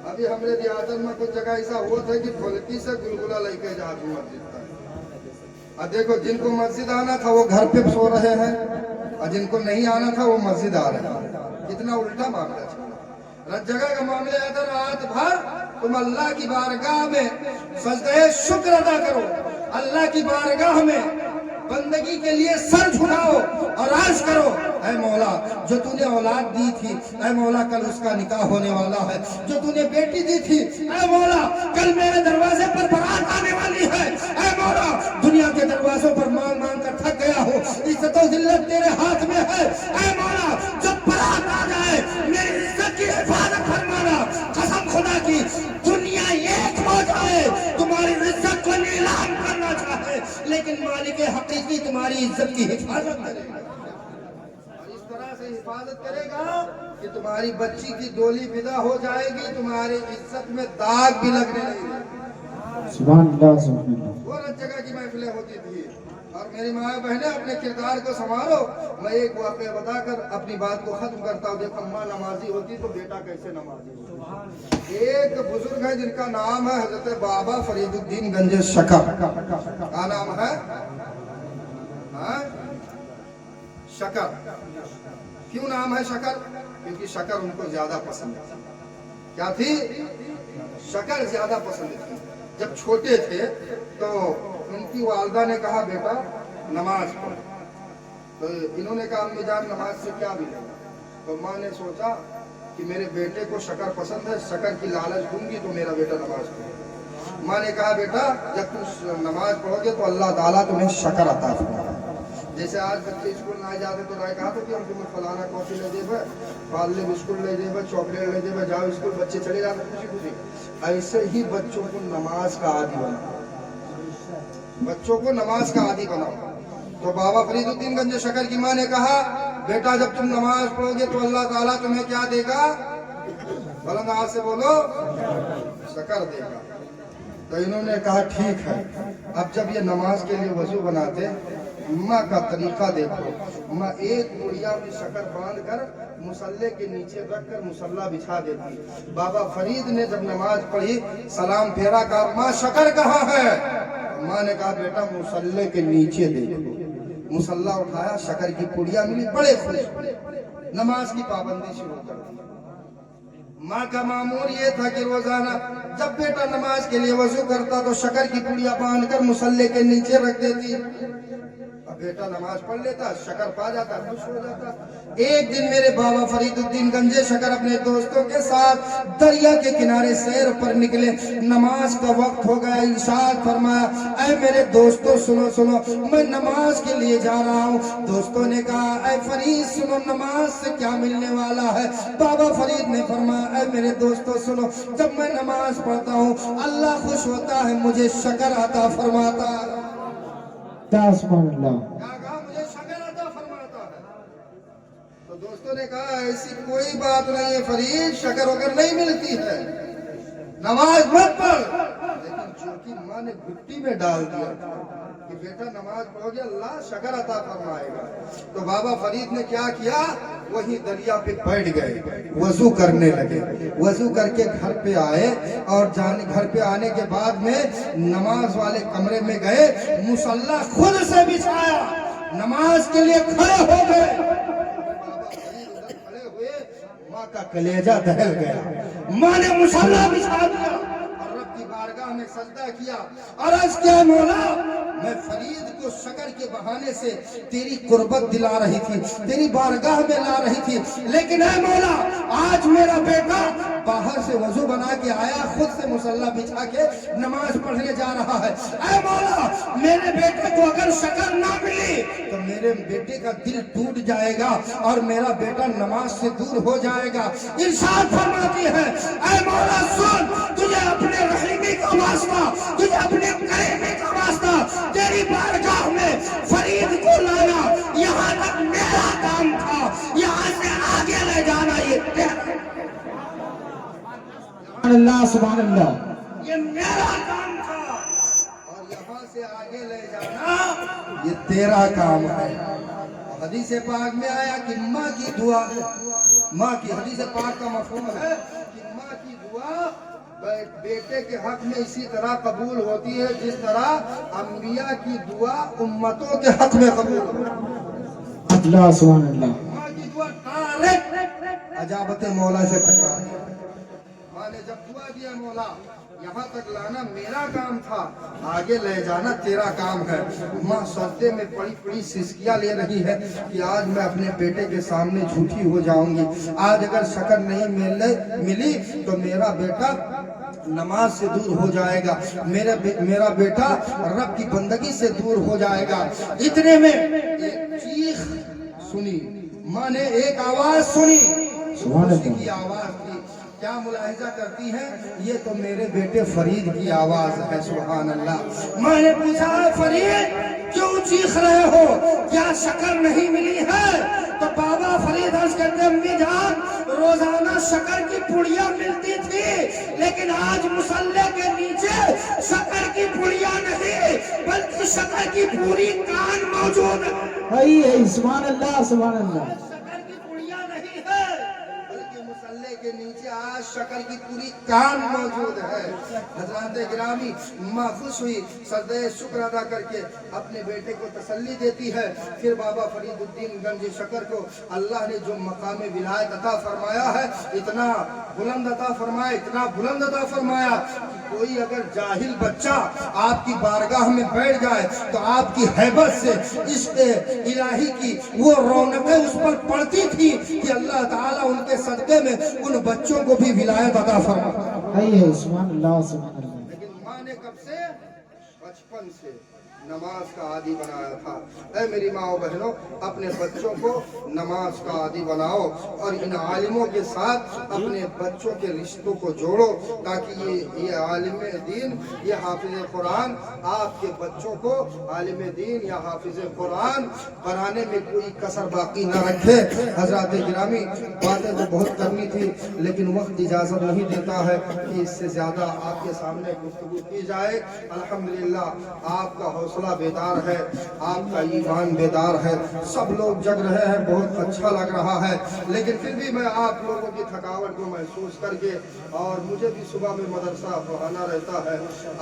अभी हमारे दिहातन में कुछ जगह ऐसा हुआ था कि ढोलकी से गुलगुला लेके जाते मस्जिद तक। और देखो जिनको मस्जिद आना था वो घर पे सो रहे हैं, और जिनको नहीं आना था वो मस्जिद आ रहे हैं। कितना उल्टा मामला चला। रत जगह का मामले आता, रात भर तुम अल्लाह की बारगाह में सजदे शुक्र अदा करो, अल्लाह की बारगाह में बंदगी के लिए सर झुकाओ और अर्ज करो, ऐ मौला जो तूने औलाद दी थी, ऐ मौला कल उसका निकाह होने वाला है। जो तूने बेटी दी थी, ऐ मौला कल मेरे दरवाजे पर बारात आने वाली है। ऐ मौला दुनिया के दरवाजों पर मांग मांग कर थक गया हूँ, इज्जत और जिल्लत तेरे हाथ में है। ऐ मौला जब बारात आ जाए मेरी इज्जत की हिफाजत फरमाना। कसम खुदा की दुनिया एक हो जाए तुम्हारी इज्जत को नीलाम करना चाहे, लेकिन मालिक हकीकी तुम्हारी इज्जत की हिफाजत करेगा। और इस तरह से हिफाजत करेगा कि तुम्हारी बच्ची की डोली विदा हो जाएगी, तुम्हारी इज्जत में दाग भी लगने लगेगा। सुभान अल्लाह सुभान अल्लाह। वो हर जगह की महफिलें होती थी। और मेरी माँ बहनें अपने किरदार को संभालो। मैं एक वाक़या बताकर अपनी बात को खत्म करता हूँ। देखो अम्मा नमाजी होती तो बेटा कैसे नमाजी होता। एक बुजुर्ग है जिनका नाम है हजरत बाबा फरीदुद्दीन गंजे शकर। क्या नाम है? हाँ? शकर। क्यों नाम है शकर? क्योंकि शकर उनको ज्यादा पसंद है। क्या थी? शकर ज्यादा पसंद थी। जब छोटे थे तो उनकी वालदा ने कहा बेटा नमाज पढ़। तो इन्होंने कहा अम्मी जान नमाज से क्या मिलेगा? तो माँ ने सोचा कि मेरे बेटे को शकर पसंद है, शकर की लालच दूंगी तो मेरा बेटा नमाज पढ़ेगा। माँ ने कहा बेटा जब तुम नमाज पढ़ोगे तो अल्लाह ताला तुम्हें शकर अता फरमाएगा। जैसे आज बच्चे स्कूल ना जाते तो राय कहा था कि हम तुम्हें फलाना कॉफी ले देवे, पार्ले बिस्कुट ले देवे, चॉकलेट ले देवे, जाओ स्कूल, बच्चे चले जाते खुशी खुशी। ऐसे ही बच्चों को नमाज का आदी बनाओ, बच्चों को नमाज का आदी बनाओ। तो बाबा फरीदुद्दीन गंज शकर की माँ ने कहा बेटा जब तुम नमाज पढ़ोगे तो अल्लाह ताला तुम्हें क्या देगा? बुलंद आवाज से बोलो, शकर देगा। तो इन्होंने कहा ठीक है। अब जब ये नमाज के लिए वजू बनाते, माँ का तरीका देखो। माँ एक पुड़िया में शकर बांध कर मुसल्ले के नीचे रखकर मुसल्ला बिछा देती। बाबा फरीद ने जब नमाज पढ़ी सलाम फेरा, कहा माँ शकर कहाँ है? माँ ने कहा बेटा मुसल्ले के नीचे देखो। मुसल्ला उठाया, शकर की पुड़िया मिली, बड़े खुश। नमाज की पाबंदी शुरू कर दी। माँ का मामूल ये था कि रोजाना जब बेटा नमाज के लिए वजू करता तो शकर की पुड़िया बांधकर मुसल्ले के नीचे रख देती। अब बेटा नमाज पढ़ लेता, शकर पा जाता, खुश हो जाता। एक दिन मेरे बाबा फरीदुद्दीन गंजे शकर अपने दोस्तों के साथ दरिया के किनारे सैर पर निकले। नमाज का वक्त हो गया, इरशाद फरमाया ऐ मेरे दोस्तों सुनो सुनो, मैं नमाज के लिए जा रहा हूँ। दोस्तों ने कहा ऐ फरीद सुनो, नमाज से क्या मिलने वाला है? बाबा फरीद ने फरमाया ऐ मेरे दोस्तों सुनो, जब मैं नमाज पढ़ता हूँ अल्लाह खुश होता है, मुझे शकर अता फरमाता है। सुभान अल्लाह। मुझे शकर अता फरमाता है। तो दोस्तों ने कहा ऐसी कोई बात नहीं है फरीद, शकर वगर नहीं मिलती है, नमाज मत पढ़। लेकिन जो कि माँ ने घुट्टी में डाल दिया कि बेटा नमाज पढ़ोगे अल्लाह शकर अता फरमाएगा। तो बाबा फरीद ने क्या किया, वही दरिया पे बैठ गए, वजू करने लगे। वजू करके घर पे आए और घर पे आने के बाद में नमाज वाले कमरे में गए, मुसल्ला खुद से बिछाया, नमाज के लिए खड़े हो गए। खड़े हुए, माँ का कलेजा दहल गया। माँ ने मुसल्ला बिछा दिया और रब की बारगाह में सजदा किया और अर्ज किया मौला मैं फरीद को शकर के बहाने से तेरी कुर्बत दिला रही थी, तेरी बारगाह में ला रही थी, लेकिन ऐ मौला आज मेरा बेटा बाहर से वजू बना के आया, खुद से मुसल्ला बिछा के नमाज पढ़ने जा रहा है। ऐ मौला मेरे बेटे को अगर शकर ना मिली तो मेरे बेटे का दिल टूट जाएगा और मेरा बेटा नमाज से दूर हो जाएगा। इरशाद फरमाती है ऐ मौला सुन, तुझे अपने रहमी का वास्ता, तुझे अपने करीमी का वास्ता, तेरी बारगाह में फरीद को लाना यहाँ तक मेरा काम था, यहाँ से आगे ले जाना ये तेरा, सुभान अल्लाह, ये मेरा काम था और यहाँ से आगे ले जाना ये तेरा काम है। حدیث پاک میں آیا کہ ماں کی دعا، ماں کی حدیث پاک کا مفہوم ہے کہ ماں کی دعا بیٹے کے حق میں اسی طرح قبول ہوتی ہے جس طرح انبیاء کی دعا امتوں کے حق میں قبول ہوتی ہے۔ اللہ سبحان اللہ، ماں کی دعا ڈائریکٹ اجابت مولا سے ٹکرا ہے۔ ماں نے جب دعا دیا مولا یہاں تک لانا میرا کام تھا، آگے لے جانا تیرا کام ہے۔ ماں سجدے میں پڑی پڑی سسکیاں لے رہی ہے کہ آج میں اپنے بیٹے کے سامنے جھوٹی ہو جاؤں گی، آج اگر شکر نہیں ملی تو میرا بیٹا نماز سے دور ہو جائے گا، میرا بیٹا رب کی بندگی سے دور ہو جائے گا۔ اتنے میں ایک چیخ سنی، ماں نے ایک آواز سنی، سبحان خوشی اللہ، کی آواز تھی۔ کیا ملاحظہ کرتی ہے؟ یہ تو میرے بیٹے فرید کی آواز ہے۔ سبحان اللہ۔ میں نے پوچھا فرید کیوں چیخ رہے ہو، کیا شکر نہیں ملی ہے؟ تو بابا فرید عرض کرتے امی جان روزانہ شکر کی پڑیاں ملتی تھی، لیکن آج مصلی کے نیچے شکر کی پڑیاں نہیں بلکہ شکر کی پوری کان موجود ہے۔ سبحان اللہ سبحان اللہ، شکر کی پڑیاں نہیں ہے بلکہ مصلی کے نیچے آج شکر کی پوری کان موجود ہے۔ حضرات گرامی، ماں خوش ہوئی، سجدہ شکر ادا کر کے اپنے بیٹے کو تسلی دیتی ہے۔ پھر بابا فرید الدین گنج شکر کو اللہ نے جو مقام ولایت عطا فرمایا ہے، اتنا بلند عطا فرمایا، اتنا بلند عطا فرمایا کہ کوئی اگر جاہل بچہ آپ کی بارگاہ میں بیٹھ جائے تو آپ کی ہیبت سے عشق الہی کی وہ رونقیں اس پر پڑتی تھی کہ اللہ تعالیٰ ان کے صدقے میں ان بچوں کو بھی ولایت عطا فرماتا۔ سبحان اللہ سبحان اللہ، لیکن ماں نے کب سے؟ بچپن سے نماز کا عادی بنایا تھا۔ اے میری ماں و بہنوں، اپنے بچوں کو نماز کا عادی بناؤ اور ان عالموں کے ساتھ اپنے بچوں کے رشتوں کو جوڑو تاکہ یہ عالم دین، یہ حافظ قرآن آپ کے بچوں کو عالم دین یا حافظ قرآن بنانے میں کوئی کسر باقی نہ رکھے۔ حضرات گرامی، باتیں تو بہت کرنی تھی لیکن وقت اجازت نہیں دیتا ہے کہ اس سے زیادہ آپ کے سامنے گفتگو کی جائے۔ الحمدللہ آپ کا حوصلہ بیدار ہے، آپ کا ایمان بیدار ہے، سب لوگ جگ رہے ہیں، بہت اچھا لگ رہا ہے، لیکن پھر بھی میں آپ لوگوں کی تھکاوٹ کو محسوس کر کے، اور مجھے بھی صبح میں مدرسہ پڑھانا رہتا ہے،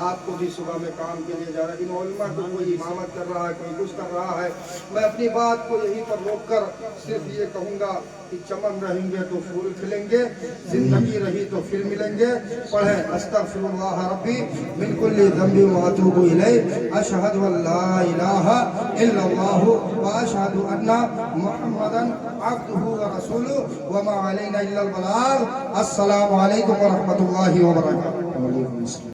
آپ کو بھی صبح میں کام کے لیے جا رہا ہے، ان علماء کو کوئی امامت کر رہا ہے، کوئی کچھ کر رہا ہے، میں اپنی بات کو یہیں پر روک کر صرف یہ کہوں گا کہ چمن رہیں گے تو پھول کھلیں گے، زندگی رہی تو پھر ملیں گے۔ پڑھیں استغفر اللہ ربی من کل ذنب واتوب الیہ، اشہد ان لا الہ الا اللہ واشہد ان محمدا عبدہ ورسولہ وما علینا الا البلاغ۔ السلام علیکم ورحمۃ اللہ وبرکاتہ۔ وعلیکم السلام۔